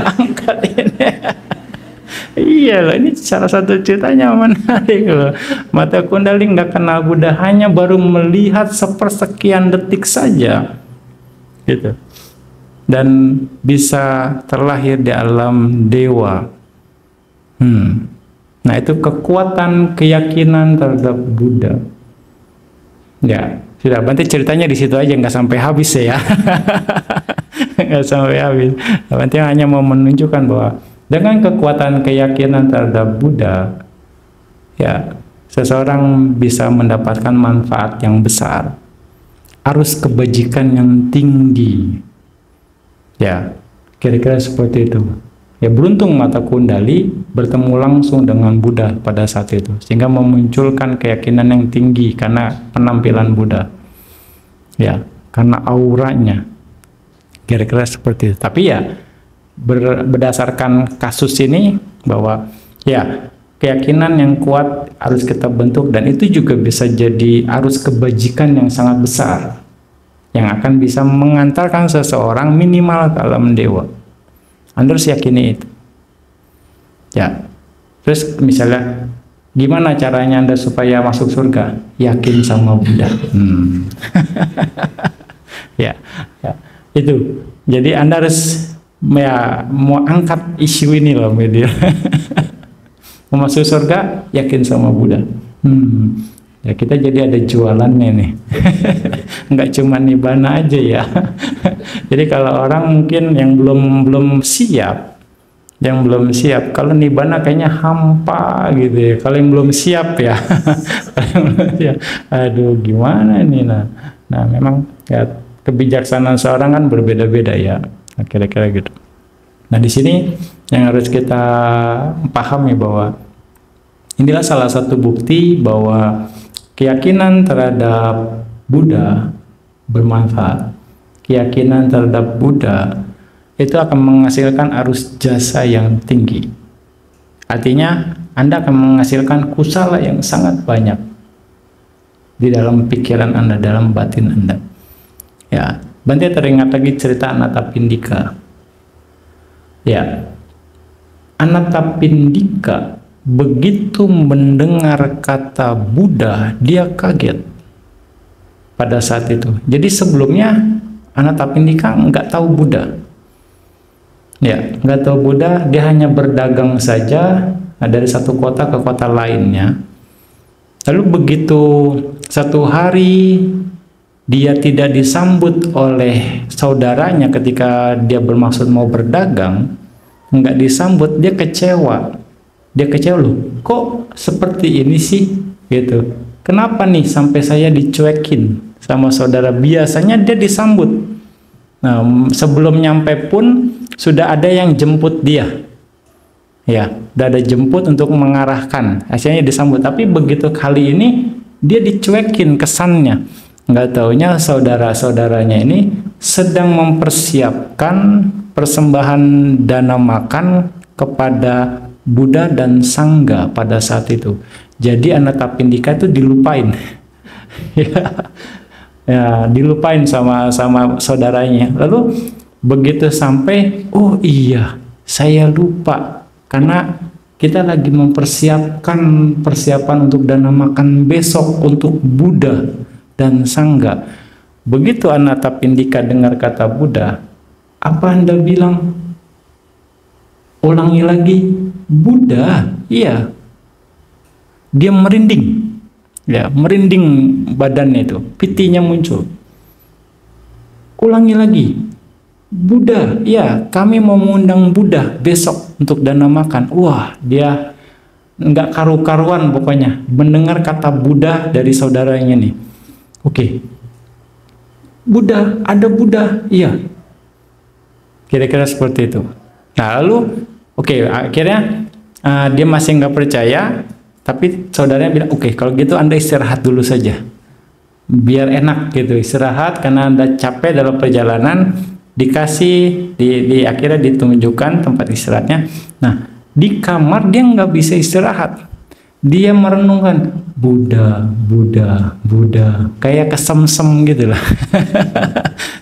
Angkat ini. Iya loh, ini salah satu ceritanya menarik loh. Mata kundali nggak kenal Buddha, hanya baru melihat sepersekian detik saja, gitu. Dan bisa terlahir di alam dewa. Nah, itu kekuatan keyakinan terhadap Buddha. Ya, sudah. Berarti ceritanya di situ aja, nggak sampai habis ya. Nggak sampai habis. Nanti hanya mau menunjukkan bahwa dengan kekuatan keyakinan terhadap Buddha, ya, seseorang bisa mendapatkan manfaat yang besar, arus kebajikan yang tinggi. Ya, kira-kira seperti itu. Ya, beruntung mata kundali bertemu langsung dengan Buddha pada saat itu, sehingga memunculkan keyakinan yang tinggi karena penampilan Buddha. Ya, karena auranya. Kira-kira seperti itu. Tapi ya, berdasarkan kasus ini bahwa ya keyakinan yang kuat harus kita bentuk, dan itu juga bisa jadi arus kebajikan yang sangat besar yang akan bisa mengantarkan seseorang minimal ke alam dewa. Anda harus yakini itu. Ya. Terus misalnya gimana caranya Anda supaya masuk surga? Yakin sama Buddha. Ya. Itu. Jadi Anda harus mau angkat isu ini loh, media. Mau masuk surga, yakin sama Buddha. Ya, kita jadi ada jualannya nih. Nggak cuma nibbana aja ya. Jadi kalau orang mungkin yang belum siap, kalau nibbana kayaknya hampa gitu ya. Kalau yang belum siap ya, aduh gimana nih. Nah memang ya, kebijaksanaan seorang kan berbeda-beda ya. Kira-kira gitu. Nah, di sini yang harus kita pahami bahwa inilah salah satu bukti bahwa keyakinan terhadap Buddha bermanfaat. Keyakinan terhadap Buddha itu akan menghasilkan arus jasa yang tinggi. Artinya, Anda akan menghasilkan kusala yang sangat banyak di dalam pikiran Anda, dalam batin Anda. Ya, Bante teringat lagi cerita Anathapindika. Ya, Anathapindika begitu mendengar kata Buddha, dia kaget pada saat itu. Jadi sebelumnya Anathapindika nggak tahu Buddha. Ya, nggak tahu Buddha, dia hanya berdagang saja dari satu kota ke kota lainnya. Lalu begitu satu hari dia tidak disambut oleh saudaranya ketika dia bermaksud mau berdagang, nggak disambut, dia kecewa. Dia kecewa, loh, kok seperti ini sih? Gitu. Kenapa nih sampai saya dicuekin sama saudara? Biasanya dia disambut. Nah, sebelum nyampe pun sudah ada yang jemput dia. Ya, udah ada jemput untuk mengarahkan. Akhirnya disambut. Tapi begitu kali ini dia dicuekin kesannya. Nggak taunya saudara-saudaranya ini sedang mempersiapkan persembahan dana makan kepada Buddha dan Sangga pada saat itu. Jadi Anathapindika itu dilupain. Ya, dilupain sama saudaranya. Lalu begitu sampai, oh iya, saya lupa karena kita lagi mempersiapkan persiapan untuk dana makan besok untuk Buddha dan Sangga. Begitu Anathapindika dengar kata Buddha, apa Anda bilang? Ulangi lagi, Buddha. Iya. Dia merinding. Ya, merinding badannya itu, pitinya muncul. Ulangi lagi, Buddha. Ya, kami mau mengundang Buddha besok untuk dana makan. Wah, dia nggak karu-karuan pokoknya mendengar kata Buddha dari saudaranya nih. Oke. Buddha, ada Buddha. Iya. Kira-kira seperti itu. Nah, lalu akhirnya dia masih nggak percaya, tapi saudaranya bilang, oke, kalau gitu Anda istirahat dulu saja, biar enak gitu, istirahat karena Anda capek dalam perjalanan. Dikasih, akhirnya ditunjukkan tempat istirahatnya. Nah, di kamar dia nggak bisa istirahat, dia merenungkan Buddha, Buddha, Buddha, kayak kesemsem gitu lah.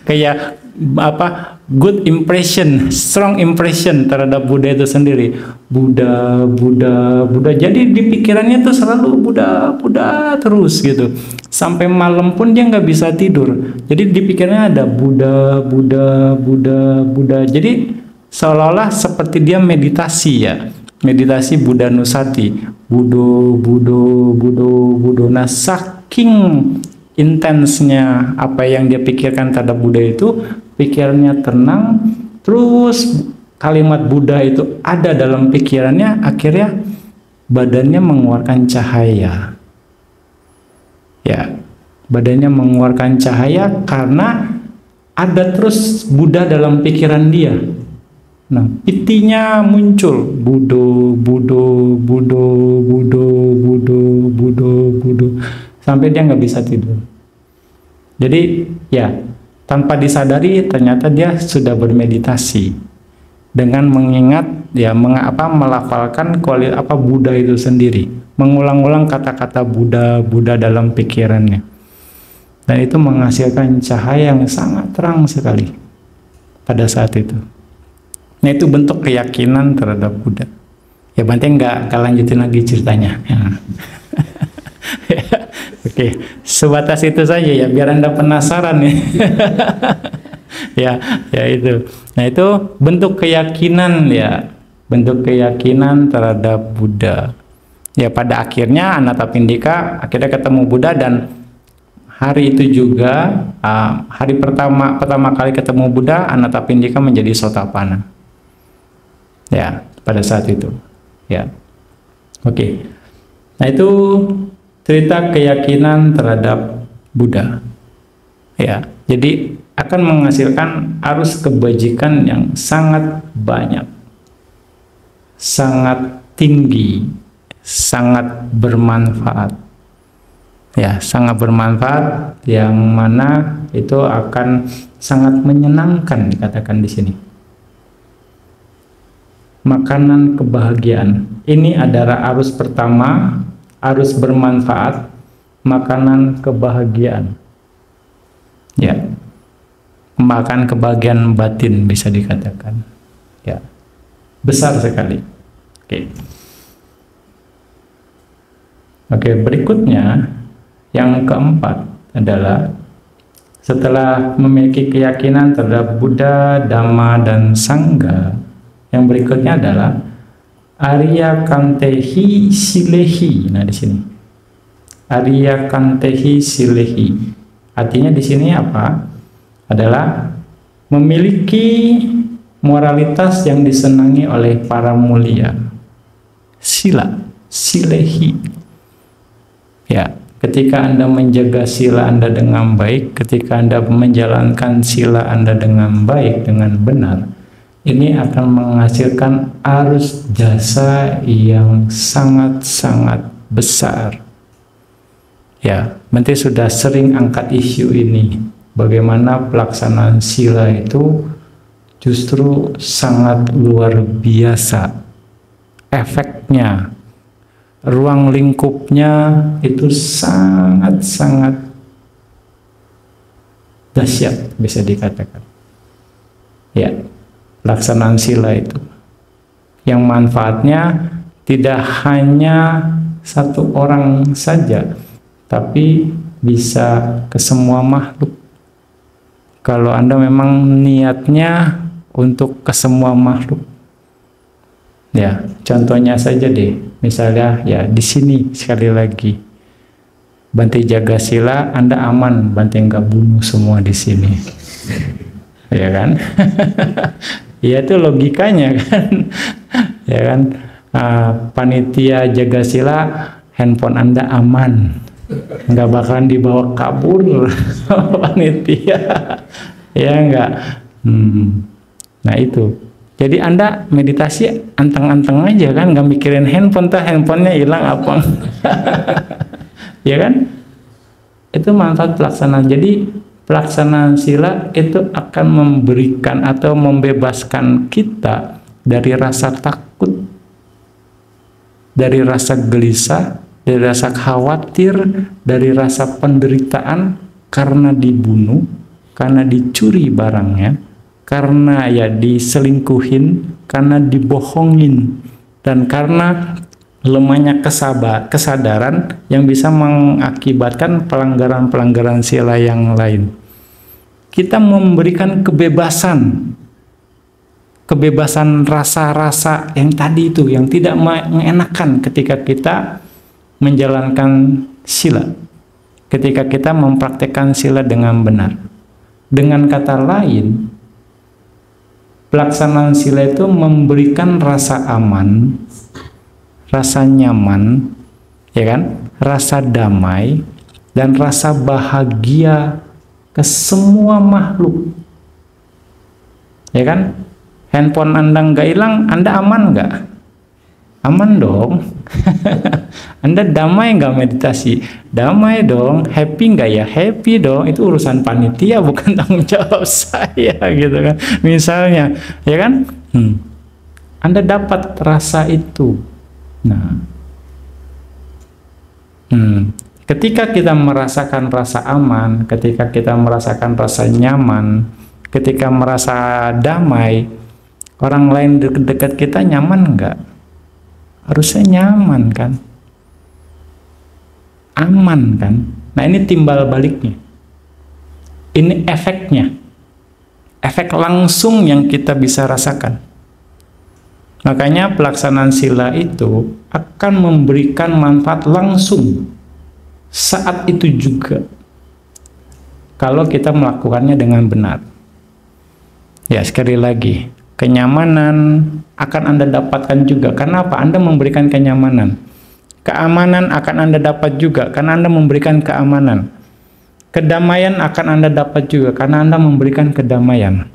Kayak apa, good impression, strong impression terhadap Buddha itu sendiri. Buddha, Buddha, Buddha. Jadi di pikirannya tuh selalu Buddha, Buddha terus gitu. Sampai malam pun dia nggak bisa tidur. Jadi di pikirannya ada Buddha, Buddha, Buddha, Buddha. Jadi seolah-olah seperti dia meditasi ya. Meditasi Buddha Nusati. Budo, Budo, Budo, Budo. Nah, saking intensnya apa yang dia pikirkan terhadap Buddha itu, pikirannya tenang, terus kalimat Buddha itu ada dalam pikirannya, akhirnya badannya mengeluarkan cahaya. Ya, badannya mengeluarkan cahaya karena ada terus Buddha dalam pikiran dia. Nah, pitinya muncul, Budo, Budo, Budo, Budo, Budo, Budo, Budo, sampai dia nggak bisa tidur. Jadi ya, tanpa disadari ternyata dia sudah bermeditasi dengan mengingat ya, melafalkan Buddha itu sendiri, mengulang-ulang kata-kata Buddha, Buddha dalam pikirannya, dan itu menghasilkan cahaya yang sangat terang sekali pada saat itu. Nah, itu bentuk keyakinan terhadap Buddha. Ya, Bante nggak lanjutin lagi ceritanya. Ya. Oke, sebatas itu saja ya, biar Anda penasaran ya. ya itu. Nah, itu bentuk keyakinan ya, bentuk keyakinan terhadap Buddha. Ya, pada akhirnya Anathapindika akhirnya ketemu Buddha, dan hari itu juga hari pertama kali ketemu Buddha, Anathapindika menjadi Sotapanna. Ya, pada saat itu. Ya. Oke. Nah, itu cerita keyakinan terhadap Buddha. Ya. Jadi akan menghasilkan arus kebajikan yang sangat banyak, sangat tinggi, sangat bermanfaat. Ya, sangat bermanfaat, yang mana itu akan sangat menyenangkan, dikatakan di sini. Makanan kebahagiaan. Ini adalah arus pertama, arus bermanfaat, makanan kebahagiaan. Ya. Makan kebahagiaan batin bisa dikatakan. Ya. Besar sekali. Oke, berikutnya yang keempat adalah setelah memiliki keyakinan terhadap Buddha, Dhamma, dan Sangha, yang berikutnya adalah Arya Kantehi Silehi. Nah, di sini Arya Kantehi Silehi. Artinya di sini apa? Adalah memiliki moralitas yang disenangi oleh para mulia. Sila, silehi. Ya, ketika Anda menjaga sila Anda dengan baik, ketika Anda menjalankan sila Anda dengan baik, dengan benar, ini akan menghasilkan arus jasa yang sangat-sangat besar. Ya, nanti sudah sering angkat isu ini. Bagaimana pelaksanaan sila itu justru sangat luar biasa. Efeknya, ruang lingkupnya itu sangat-sangat dahsyat, bisa dikatakan. Ya, pelaksanaan sila itu. Yang manfaatnya tidak hanya satu orang saja, tapi bisa ke semua makhluk. Kalau Anda memang niatnya untuk ke semua makhluk. Ya, contohnya saja deh. Misalnya ya di sini sekali lagi. Bante jaga sila, Anda aman, Bante nggak bunuh semua di sini. Ya kan? Ya itu logikanya kan. Ya kan? Panitia jaga sila, handphone Anda aman. Nggak bakalan dibawa kabur panitia. Ya enggak. Nah itu. Jadi Anda meditasi anteng-anteng aja kan, nggak mikirin handphone, handphonenya hilang apa. Ya kan? Itu manfaat pelaksanaan. Jadi pelaksanaan sila itu akan memberikan atau membebaskan kita dari rasa takut, dari rasa gelisah, dari rasa khawatir, dari rasa penderitaan karena dibunuh, karena dicuri barangnya, karena ya diselingkuhin, karena dibohongin, dan karena lemahnya kesadaran yang bisa mengakibatkan pelanggaran-pelanggaran sila yang lain. Kita memberikan kebebasan rasa-rasa yang tadi itu, yang tidak mengenakan ketika kita menjalankan sila, ketika kita mempraktekkan sila dengan benar. Dengan kata lain, pelaksanaan sila itu memberikan rasa aman, rasa nyaman, ya kan, rasa damai, dan rasa bahagia ke semua makhluk. Ya kan? Handphone Anda nggak hilang, Anda aman nggak? Aman dong. Anda damai nggak meditasi? Damai dong. Happy nggak ya? Happy dong. Itu urusan panitia, bukan tanggung jawab saya, gitu kan. Misalnya, ya kan? Anda dapat rasa itu. Nah, ketika kita merasakan rasa aman, ketika kita merasakan rasa nyaman, ketika merasa damai, orang lain dekat-dekat kita nyaman nggak? Harusnya nyaman kan? Aman kan? Nah ini timbal baliknya. Ini efeknya. Efek langsung yang kita bisa rasakan. Makanya pelaksanaan sila itu akan memberikan manfaat langsung saat itu juga. Kalau kita melakukannya dengan benar. Ya sekali lagi. Kenyamanan akan Anda dapatkan juga. Karena apa? Anda memberikan kenyamanan. Keamanan akan Anda dapat juga karena Anda memberikan keamanan. Kedamaian akan Anda dapat juga karena Anda memberikan kedamaian.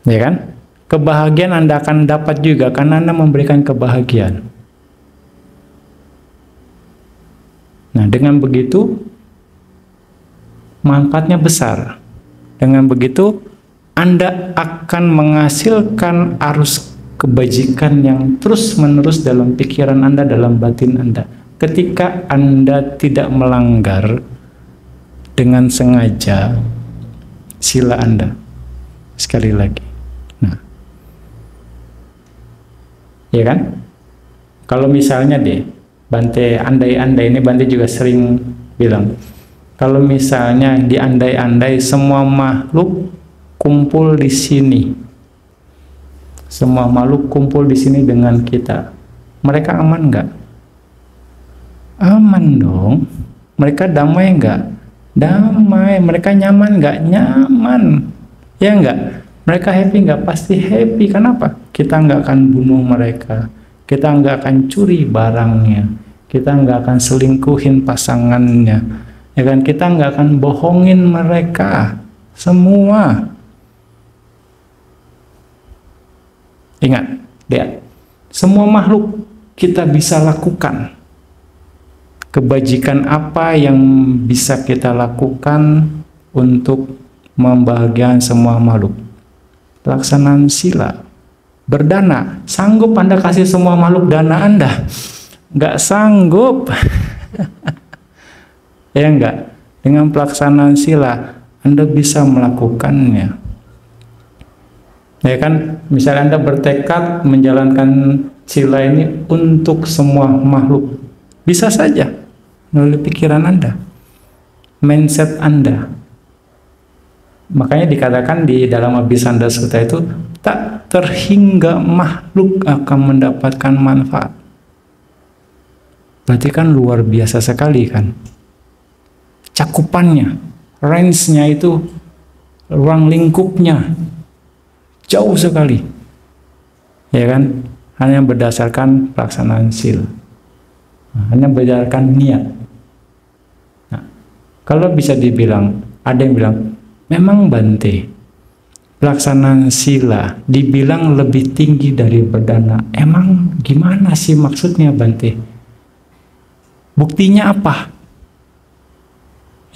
Ya kan? Kebahagiaan Anda akan dapat juga karena Anda memberikan kebahagiaan. Nah, dengan begitu manfaatnya besar. Dengan begitu Anda akan menghasilkan arus kebajikan yang terus-menerus dalam pikiran Anda, dalam batin Anda. Ketika Anda tidak melanggar dengan sengaja sila Anda. Sekali lagi. Nah, ya kan? Kalau misalnya deh, Bante andai-andai, ini Bante juga sering bilang, kalau misalnya diandai-andai semua makhluk kumpul di sini, semua makhluk kumpul di sini dengan kita, mereka aman nggak? Aman dong. Mereka damai nggak? Damai. Mereka nyaman nggak? Nyaman. Ya nggak? Mereka happy nggak? Pasti happy. Kenapa? Kita nggak akan bunuh mereka. Kita nggak akan curi barangnya. Kita nggak akan selingkuhin pasangannya. Ya kan? Kita nggak akan bohongin mereka. Semua. Ingat, lihat. Semua makhluk kita bisa lakukan. Kebajikan apa yang bisa kita lakukan untuk membahagiakan semua makhluk? Pelaksanaan sila. Berdana. Sanggup Anda kasih semua makhluk dana Anda? Nggak sanggup. Ya enggak? Dengan pelaksanaan sila, Anda bisa melakukannya. Ya kan? Misalnya Anda bertekad menjalankan sila ini untuk semua makhluk. Bisa saja. Melalui pikiran Anda, mindset Anda. Makanya dikatakan di dalam Abhisanda Sutta itu, tak terhingga makhluk akan mendapatkan manfaat. Berarti kan luar biasa sekali kan. Cakupannya, range-nya itu, ruang lingkupnya, jauh sekali. Ya kan? Hanya berdasarkan pelaksanaan sila. Hanya berdasarkan niat. Nah, kalau bisa dibilang, ada yang bilang, memang Bante, pelaksanaan sila dibilang lebih tinggi dari berdana. Emang gimana sih maksudnya Bante? Buktinya apa?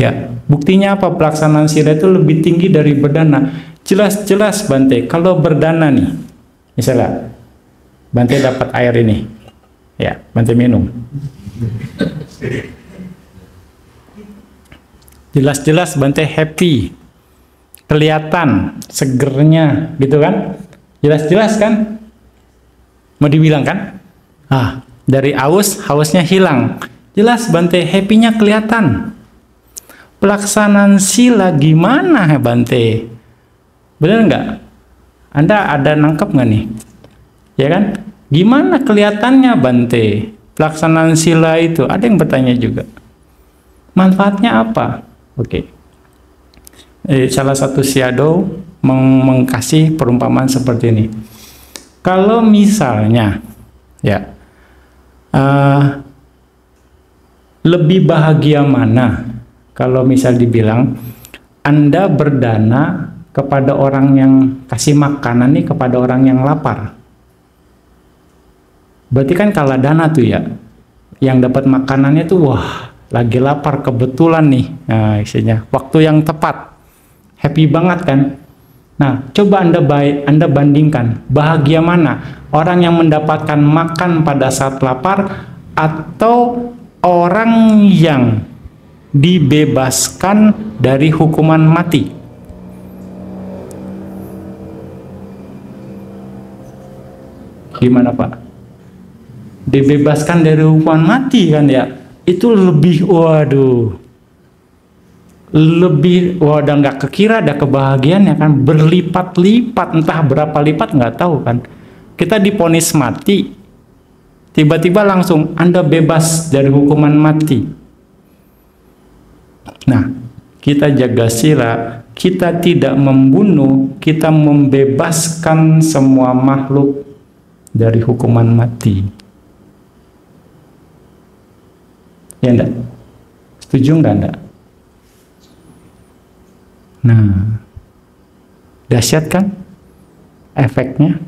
Ya, buktinya apa pelaksanaan sila itu lebih tinggi dari berdana? Jelas-jelas Bante, kalau berdana nih, misalnya Bante dapat air ini. Ya, Bante minum. Jelas-jelas Bante happy. Kelihatan segernya gitu kan? Jelas-jelas kan? Mau dibilang kan? Dari hausnya hilang. Jelas Bante happy-nya kelihatan. Pelaksanaan sila gimana Bante? Bener nggak? Anda ada nangkep nggak nih? Ya kan? Gimana kelihatannya Bante? Pelaksanaan sila itu, ada yang bertanya juga. Manfaatnya apa? Oke. Salah satu Sayadaw mengkasih perumpamaan seperti ini. Kalau misalnya, ya, lebih bahagia mana? Kalau misal dibilang, Anda berdana kepada orang yang kasih makanan nih kepada orang yang lapar. Berarti kan kalah dana tuh ya. Yang dapat makanannya tuh wah, lagi lapar kebetulan nih. Nah, isinya waktu yang tepat. Happy banget kan? Nah, coba Anda bandingkan, bahagia mana? Orang yang mendapatkan makan pada saat lapar atau orang yang dibebaskan dari hukuman mati? Gimana Pak? Dibebaskan dari hukuman mati kan ya, itu lebih waduh, udah nggak kekira, ada kebahagiaan ya kan, berlipat-lipat, entah berapa lipat nggak tahu kan. Kita divonis mati, tiba-tiba langsung Anda bebas dari hukuman mati. Nah, kita jaga sila, kita tidak membunuh, kita membebaskan semua makhluk dari hukuman mati. Ya enggak? Setuju enggak Anda? Nah, dahsyat kan efeknya?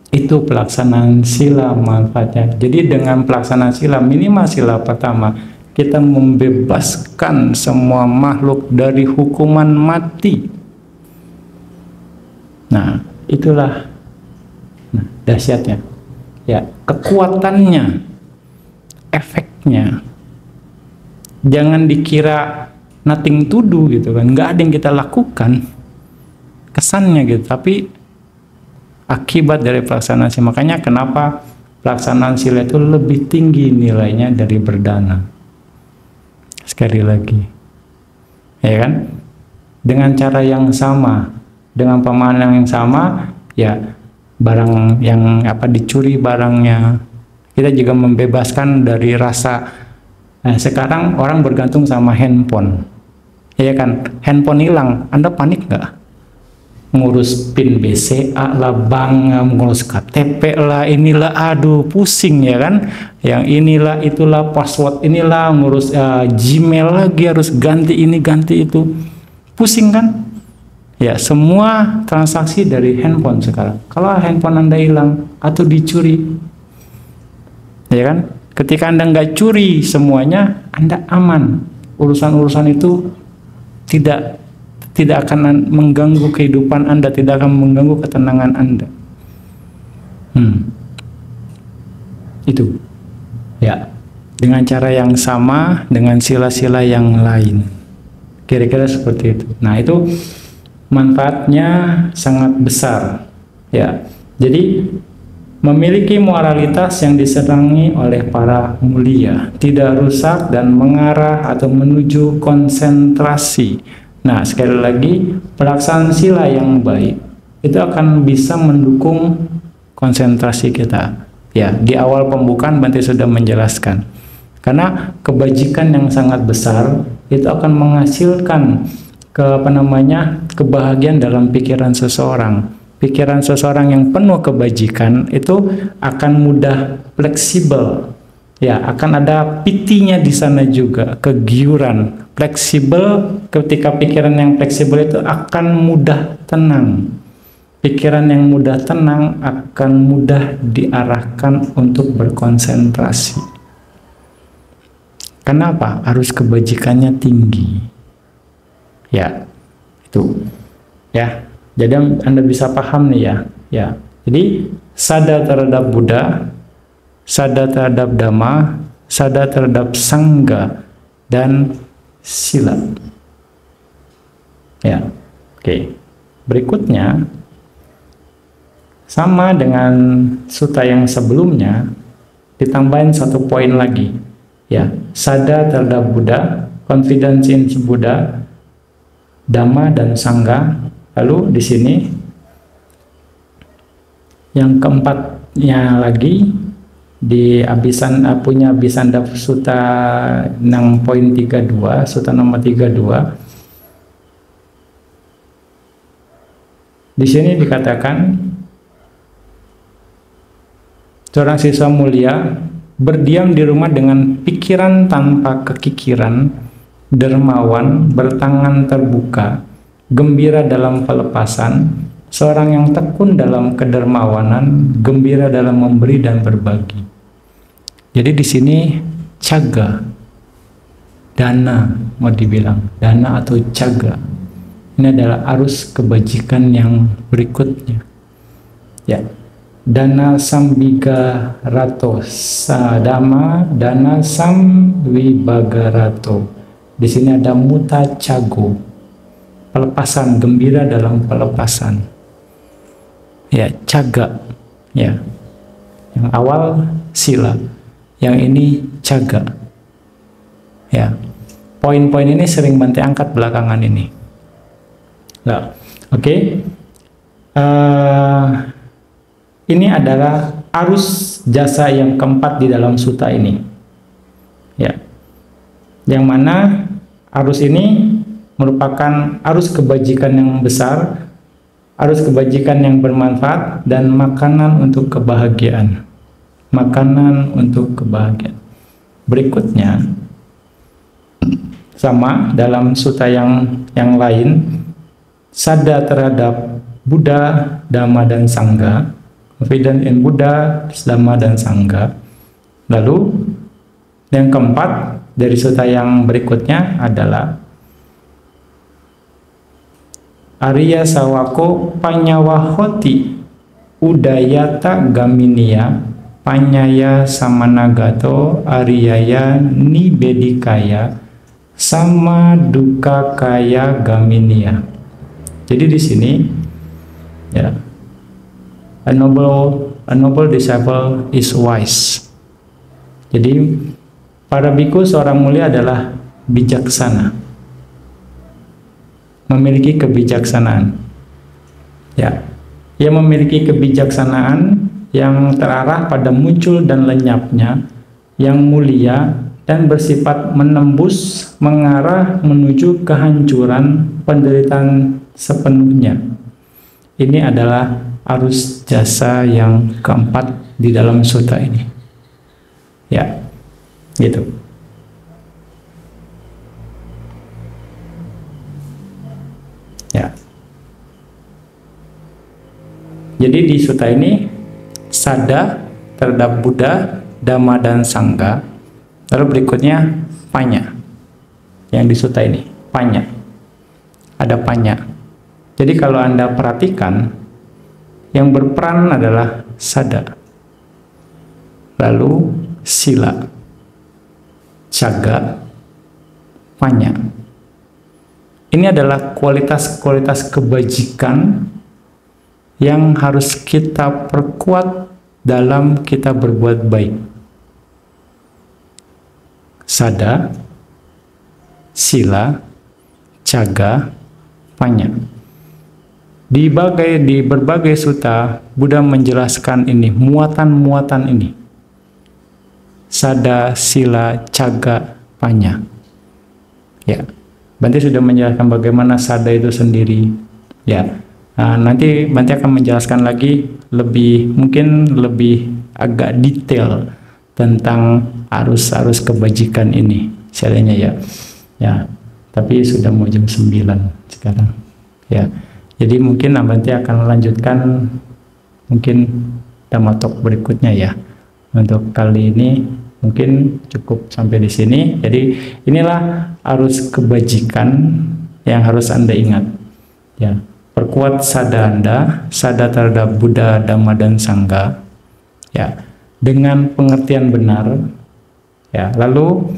Itu pelaksanaan sila manfaatnya. Jadi dengan pelaksanaan sila, minimal sila pertama, kita membebaskan semua makhluk dari hukuman mati. Nah, itulah dahsyatnya. Ya, kekuatannya, efeknya. Jangan dikira nothing to do gitu kan. Nggak ada yang kita lakukan. Kesannya gitu, tapi akibat dari pelaksanaan sila. Makanya kenapa pelaksanaan sila itu lebih tinggi nilainya dari berdana. Sekali lagi, ya kan? Dengan cara yang sama, dengan pemahaman yang sama, ya barang yang dicuri barangnya, kita juga membebaskan dari rasa. Nah, sekarang orang bergantung sama handphone, ya kan? Handphone hilang, Anda panik nggak? Ngurus PIN BCA lah, bank, ngurus KTP lah, inilah, aduh pusing ya kan, yang inilah itulah, password inilah, ngurus Gmail lagi, harus ganti ini ganti itu, pusing kan ya. Semua transaksi dari handphone sekarang. Kalau handphone Anda hilang atau dicuri, ya kan, ketika Anda nggak curi semuanya, Anda aman, urusan-urusan itu tidak akan mengganggu kehidupan Anda, tidak akan mengganggu ketenangan Anda. Itu ya, dengan cara yang sama, dengan sila-sila yang lain, kira-kira seperti itu. Nah, itu manfaatnya sangat besar ya. Jadi memiliki moralitas yang diserangi oleh para mulia, tidak rusak dan mengarah atau menuju konsentrasi. Nah, sekali lagi, pelaksanaan sila yang baik itu akan bisa mendukung konsentrasi kita. Ya, di awal pembukaan Bante sudah menjelaskan. Karena kebajikan yang sangat besar itu akan menghasilkan kebahagiaan dalam pikiran seseorang. Pikiran seseorang yang penuh kebajikan itu akan mudah fleksibel. Ya, akan ada pitinya di sana juga, kegiuran, fleksibel. Ketika pikiran yang fleksibel itu akan mudah tenang. Pikiran yang mudah tenang akan mudah diarahkan untuk berkonsentrasi. Kenapa? Arus kebajikannya tinggi. Ya, itu. Ya, jadi Anda bisa paham nih ya. Ya, jadi sadar terhadap Buddha, sadar terhadap Dhamma, sadar terhadap Sangha, dan sila. Ya, oke. Berikutnya, sama dengan sutta yang sebelumnya, ditambahin satu poin lagi. Ya, sadar terhadap Buddha, confidence in Buddha, Dhamma dan Sangha. Lalu di sini yang keempatnya lagi di punya Abhisanda Sutta 6.32, Sutta nomor 32. Di sini dikatakan seorang siswa mulia berdiam di rumah dengan pikiran tanpa kekikiran, dermawan, bertangan terbuka, gembira dalam pelepasan, seorang yang tekun dalam kedermawanan, gembira dalam memberi dan berbagi. Jadi di sini caga, dana, mau dibilang dana atau caga, ini adalah arus kebajikan yang berikutnya. Ya, dana sambigarato, sadama dana samwibagarato. Di sini ada muta cago, pelepasan, gembira dalam pelepasan. Ya, caga. Ya, yang awal sila, yang ini caga. Ya, poin-poin ini sering Bante angkat belakangan ini. Nah, oke. Ini adalah arus jasa yang keempat di dalam sutta ini. Ya, yang mana arus ini merupakan arus kebajikan yang besar, arus kebajikan yang bermanfaat, dan makanan untuk kebahagiaan. Makanan untuk kebahagiaan. Berikutnya, sama dalam sutta yang lain, sada terhadap Buddha, Dhamma, dan Sangha, confident in Buddha, Dhamma, dan Sangha. Lalu yang keempat dari sutta yang berikutnya adalah Arya Sawako Panyawahoti Udayata Gaminia Panyaya Samanagato Ariyaya Nibedikaya Sama Duka Kaya Gaminia. Jadi di sini ya, a noble disciple is wise. Jadi para biku seorang mulia adalah bijaksana, memiliki kebijaksanaan. Ya, ia memiliki kebijaksanaan yang terarah pada muncul dan lenyapnya, yang mulia dan bersifat menembus, mengarah menuju kehancuran penderitaan sepenuhnya. Ini adalah arus jasa yang keempat di dalam sutta ini. Ya, gitu. Ya. Jadi di sutta ini sada terhadap Buddha, Dhamma, dan Sangha. Lalu berikutnya panya. Yang di sutta ini panya. Ada panya. Jadi kalau Anda perhatikan, yang berperan adalah sada. Lalu sila, caga, panya. Ini adalah kualitas-kualitas kebajikan yang harus kita perkuat dalam kita berbuat baik. Sada, sila, caga, panya. Di berbagai sutta, Buddha menjelaskan ini, muatan-muatan ini. Sada, sila, caga, panya. Ya, Bante sudah menjelaskan bagaimana sada itu sendiri. Ya, nanti Bante akan menjelaskan lagi mungkin lebih agak detail tentang arus-arus kebajikan ini. Sebenarnya ya. Ya, tapi sudah mau jam 9 sekarang. Ya. Jadi mungkin Bante akan melanjutkan mungkin Dhamma Talk berikutnya ya. Untuk kali ini mungkin cukup sampai di sini. Jadi inilah arus kebajikan yang harus Anda ingat. Ya, perkuat sada Anda, sada terhadap Buddha, Dhamma, dan Sangha. Ya, dengan pengertian benar. Ya, lalu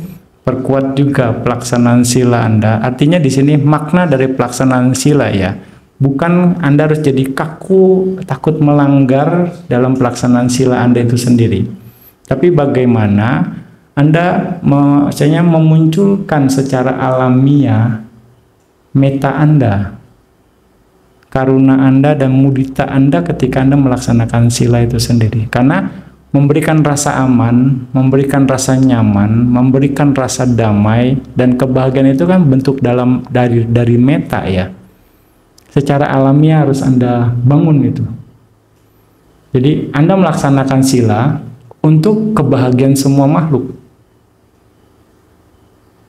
perkuat juga pelaksanaan sila Anda. Artinya di sini makna dari pelaksanaan sila ya. Bukan Anda harus jadi kaku, takut melanggar dalam pelaksanaan sila Anda itu sendiri. Tapi bagaimana Anda misalnya memunculkan secara alamiah meta Anda, karuna Anda, dan mudita Anda ketika Anda melaksanakan sila itu sendiri. Karena memberikan rasa aman, memberikan rasa nyaman, memberikan rasa damai, dan kebahagiaan itu kan bentuk dari meta ya. Secara alamiah harus Anda bangun itu. Jadi Anda melaksanakan sila untuk kebahagiaan semua makhluk.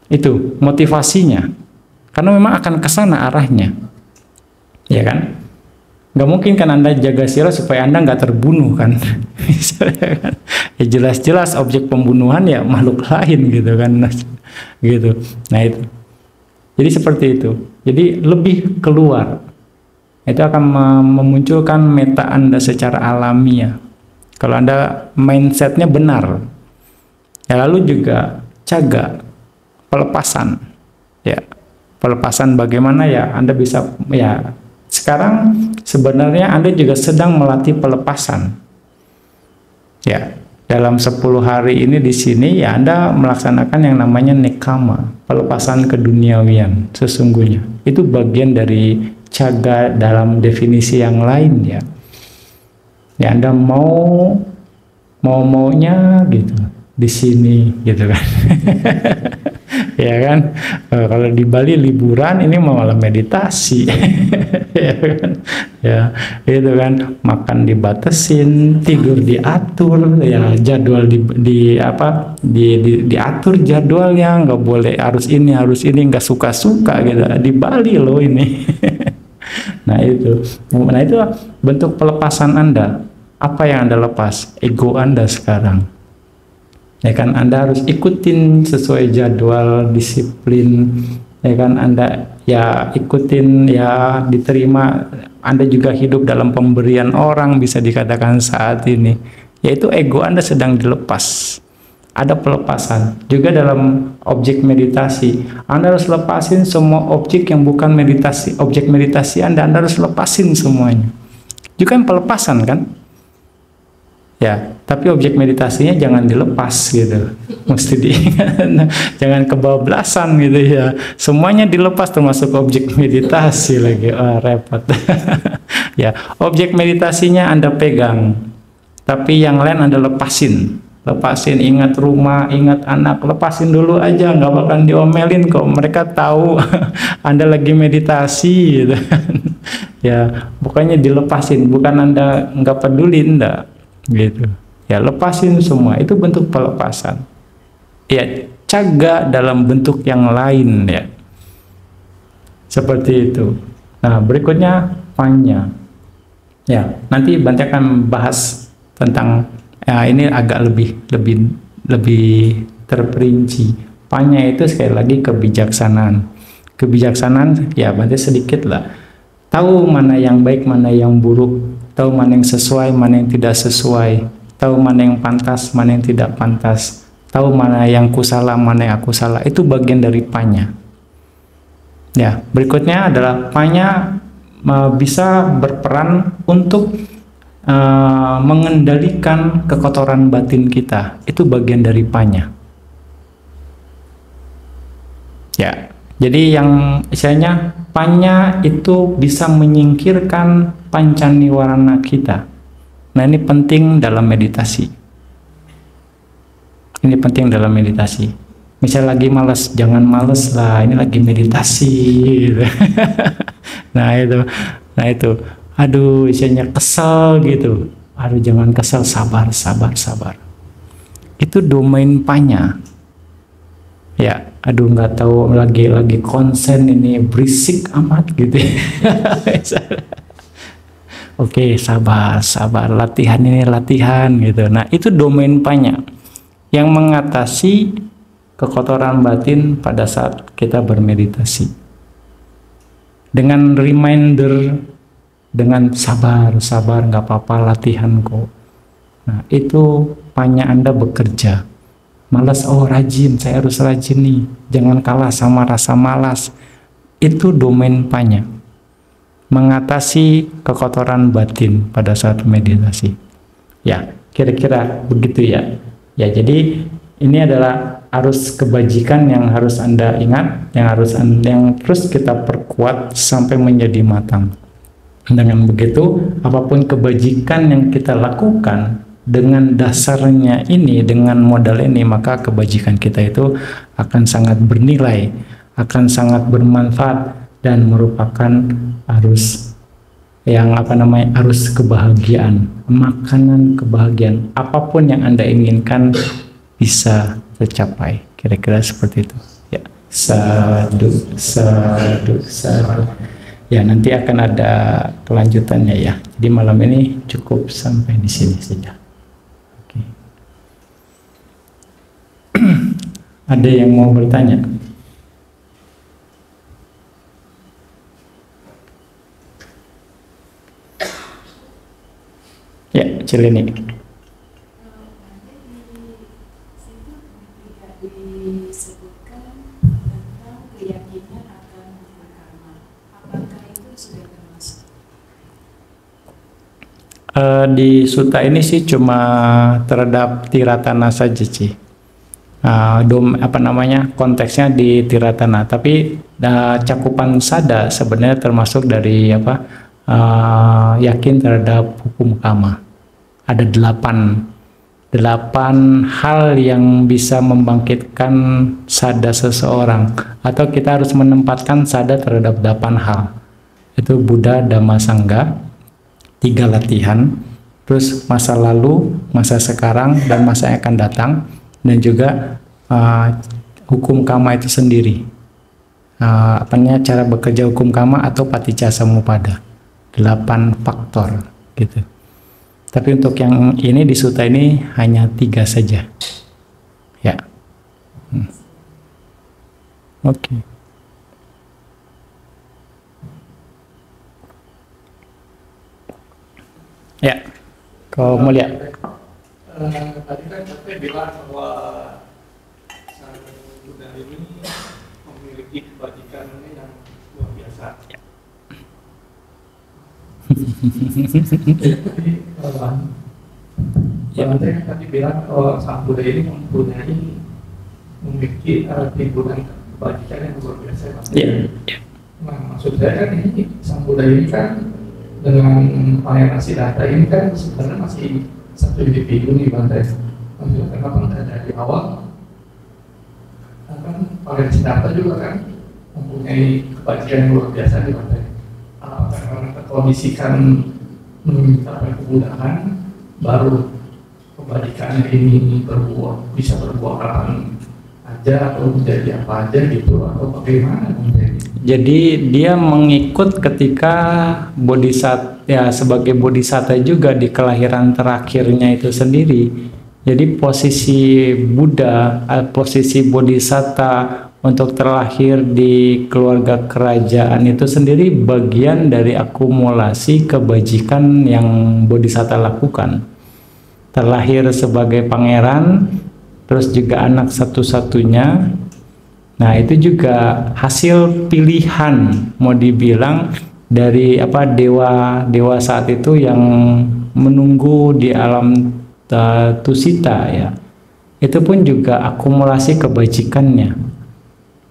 Itu motivasinya. Karena memang akan ke sana arahnya. Ya kan? Nggak mungkin kan Anda jaga sila supaya Anda nggak terbunuh kan. Ya jelas-jelas objek pembunuhan ya makhluk lain gitu kan. Gitu. Nah itu. Jadi seperti itu. Jadi lebih keluar. Itu akan memunculkan meta Anda secara alamiah. Kalau Anda mindsetnya benar. Ya lalu juga caga, pelepasan. Ya, pelepasan bagaimana ya Anda bisa ya. Sekarang sebenarnya Anda juga sedang melatih pelepasan. Ya, dalam 10 hari ini di sini ya Anda melaksanakan yang namanya nekama, pelepasan keduniawian sesungguhnya. Itu bagian dari caga dalam definisi yang lain ya. Ya Anda maunya gitu di sini gitu kan. Ya kan, kalau di Bali liburan, ini malah meditasi. Ya kan, ya itu kan, makan dibatasin, tidur diatur, ya jadwal diatur jadwalnya, nggak boleh harus ini nggak suka-suka gitu. Di Bali loh ini. Nah itu bentuk pelepasan Anda. Apa yang Anda lepas? Ego Anda sekarang. Ya kan, Anda harus ikutin sesuai jadwal, disiplin. Ya kan, Anda ya ikutin, ya diterima. Anda juga hidup dalam pemberian orang, bisa dikatakan saat ini. Yaitu ego Anda sedang dilepas. Ada pelepasan. Juga dalam objek meditasi, Anda harus lepasin semua objek yang bukan meditasi. Objek meditasi Anda harus lepasin semuanya. Juga kan pelepasan kan? Ya, tapi objek meditasinya jangan dilepas gitu. Mesti diingat, jangan kebablasan gitu ya. Semuanya dilepas termasuk objek meditasi lagi. Repot. Ya, objek meditasinya Anda pegang. Tapi yang lain Anda lepasin. Lepasin, ingat rumah, ingat anak, lepasin dulu aja, nggak bakal diomelin kok. Mereka tahu Anda lagi meditasi gitu. Ya, pokoknya dilepasin, bukan Anda nggak peduli, enggak. Gitu ya, lepasin semua, itu bentuk pelepasan ya. Caga dalam bentuk yang lain ya, seperti itu. Nah, berikutnya panya ya, nanti Bante akan bahas tentang ya, ini agak lebih terperinci. Panya itu sekali lagi kebijaksanaan ya. Bante sedikit lah tahu mana yang baik, mana yang buruk, tahu mana yang sesuai, mana yang tidak sesuai, tahu mana yang pantas, mana yang tidak pantas, tahu mana yang kusala, mana yang aku salah. Itu bagian dari panya. Ya, berikutnya adalah panya bisa berperan untuk mengendalikan kekotoran batin kita. Itu bagian dari panya. Ya, jadi yang istilahnya panya itu bisa menyingkirkan pancaniwarana kita. Nah, ini penting dalam meditasi. Ini penting dalam meditasi. Misal lagi malas, jangan males lah, ini lagi meditasi gitu. Nah itu. Aduh, isinya kesel gitu. Aduh, jangan kesel, sabar. Itu domain panya. Ya, aduh nggak tahu lagi konsen ini berisik amat gitu. Oke, sabar, latihan gitu. Nah, itu domain panya yang mengatasi kekotoran batin pada saat kita bermeditasi. Dengan reminder, dengan sabar, nggak apa-apa, latihan kok. Nah, itu panya Anda bekerja. Malas, rajin, saya harus rajin nih. Jangan kalah sama rasa malas. Itu domain panya. Mengatasi kekotoran batin pada saat meditasi. Ya, kira-kira begitu ya. Ya, jadi ini adalah arus kebajikan yang harus Anda ingat, yang terus kita perkuat sampai menjadi matang. Dengan begitu, apapun kebajikan yang kita lakukan dengan dasarnya ini, dengan modal ini, maka kebajikan kita itu akan sangat bernilai, akan sangat bermanfaat, dan merupakan arus yang arus kebahagiaan, makanan kebahagiaan. Apapun yang Anda inginkan bisa tercapai. Kira-kira seperti itu. Ya, sadu. Ya, nanti akan ada kelanjutannya ya. Jadi malam ini cukup sampai di sini saja. Oke. Ada yang mau bertanya? Ya, Cileni. Di suta ini sih cuma terhadap tiratana saja sih. Konteksnya di tiratana, tapi cakupan sada sebenarnya termasuk dari yakin terhadap hukum kama. Ada 8 hal yang bisa membangkitkan sada seseorang, atau kita harus menempatkan sada terhadap 8 hal. Itu Buddha, Dhamma, Sangha, 3 latihan, terus masa lalu, masa sekarang, dan masa yang akan datang, dan juga hukum kama itu sendiri. cara bekerja hukum karma atau paticca samuppada, 8 faktor gitu. Tapi untuk yang ini di sutta ini hanya 3 saja ya. Oke. Ya, kau mau lihat? Tadi kan saya bilang bahwa sang Buddha ini memiliki kebajikan yang luar biasa. Jadi tadi bilang bahwa sang Buddha ini memiliki timbunan kebajikan yang luar biasa. Nah, maksud saya kan ini sang Buddha ini kan dengan Pangeran Siddhartha ini kan sebenarnya masih satu individu nih Bante. Kenapa nggak dari awal? Kan Pangeran Siddhartha juga kan mempunyai kebajikan yang luar biasa nih Bante. Karena terkondisikan mencapai kemudahan, baru kebajikan ini bisa berbuah kapan aja atau menjadi apa aja gitu, atau bagaimana Bante? Jadi dia mengikut ketika bodhisattva ya, sebagai bodhisattva juga di kelahiran terakhirnya itu sendiri. Jadi posisi Buddha, posisi bodhisattva untuk terlahir di keluarga kerajaan itu sendiri bagian dari akumulasi kebajikan yang bodhisattva lakukan. Terlahir sebagai pangeran, terus juga anak satu-satunya. Nah, itu juga hasil pilihan, mau dibilang dari dewa saat itu yang menunggu di alam Tusita ya. Itu pun juga akumulasi kebajikannya.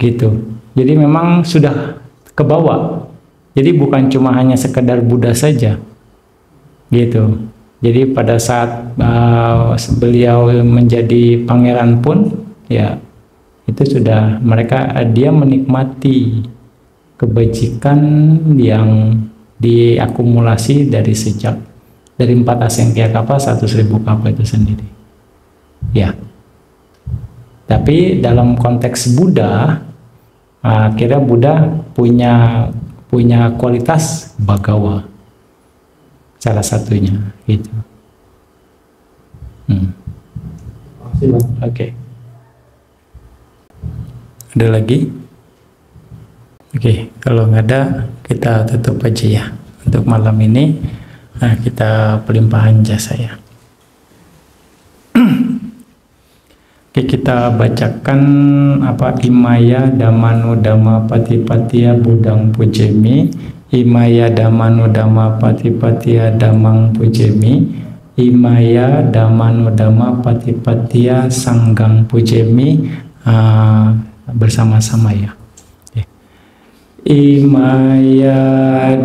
Gitu. Jadi memang sudah ke bawah. Jadi bukan cuma hanya sekedar Buddha saja. Gitu. Jadi pada saat beliau menjadi pangeran pun ya itu sudah dia menikmati kebajikan yang diakumulasi dari 4 asengkya kapa 1.000 kapa itu sendiri ya. Tapi dalam konteks Buddha, akhirnya Buddha punya kualitas bagawa, salah satunya gitu. Oke. Ada lagi? Oke, kalau nggak ada kita tutup aja ya untuk malam ini. Nah, kita pelimpahan jasa ya. Oke, kita bacakan Imaya Dhammano Dhamma Patipatia Budang Pujemi, Imaya Dhammano Dhamma Patipatia Dhammang Pujemi, Imaya Dhammano Dhamma Patipatia Sanggang Pujemi. Bersama-sama ya. Imaya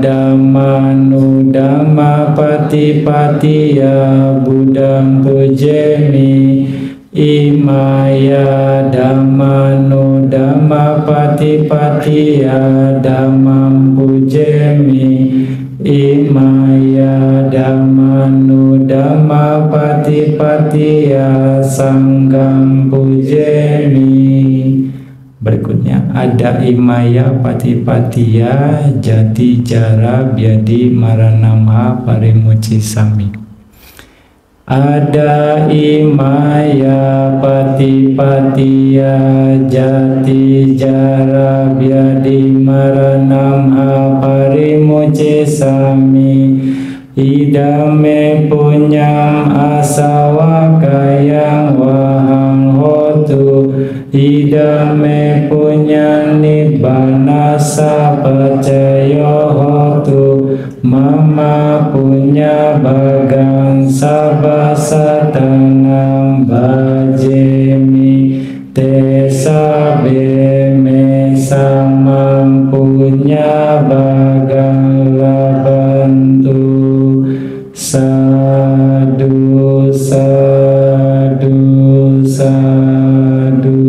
Dhammano Dhamma Patipatia Budang Pujemi, Imaya Dhammano Dhamma Patipatia Dhammam Pujemi, Imaya Dhammano Dhamma Patipatia Sangham Pujemi. Berikutnya ada Imaya Patipatia Jati Jara Biadi Maranama Parimuci Sami. Ada Imaya Patipatia Jati Jara Biadi Maranama Parimuci Sami. Idame punyam asawakayang wahang hotu, idame punya nibbana sapacayo hotu, mama punya bagang sabasatanam bajemi, tesabe me samam punya bagang labantu. Sadu, sadu, sadu.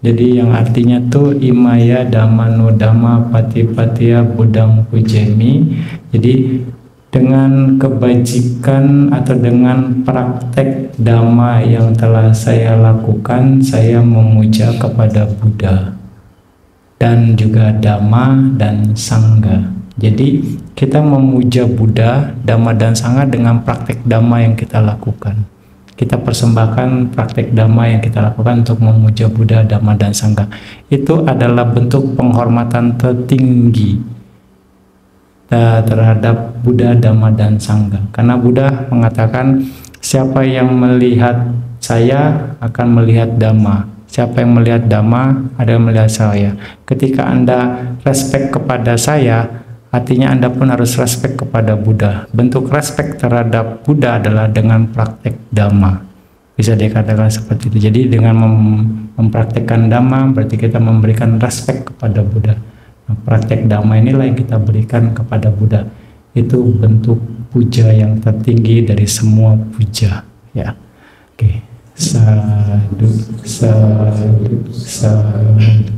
Jadi yang artinya tuh Imaya Dhammano Dhamma Patipatia Budang Pujemi. Jadi dengan kebajikan atau dengan praktek dhamma yang telah saya lakukan, saya memuja kepada Buddha. dan juga Dhamma dan Sangha. Jadi kita memuja Buddha, Dhamma dan Sangha dengan praktek Dhamma yang kita lakukan. Kita persembahkan praktek Dhamma yang kita lakukan untuk memuja Buddha, Dhamma dan Sangha. Itu adalah bentuk penghormatan tertinggi terhadap Buddha, Dhamma dan Sangha. Karena Buddha mengatakan siapa yang melihat saya akan melihat Dhamma. Siapa yang melihat Dhamma ada yang melihat saya. Ketika Anda respect kepada saya, artinya Anda pun harus respect kepada Buddha. Bentuk respect terhadap Buddha adalah dengan praktek Dhamma. Bisa dikatakan seperti itu. Jadi dengan mempraktekkan Dhamma berarti kita memberikan respect kepada Buddha. Nah, praktek Dhamma inilah yang kita berikan kepada Buddha. Itu bentuk puja yang tertinggi dari semua puja. Ya, oke. Sadhu, sadhu, sadhu.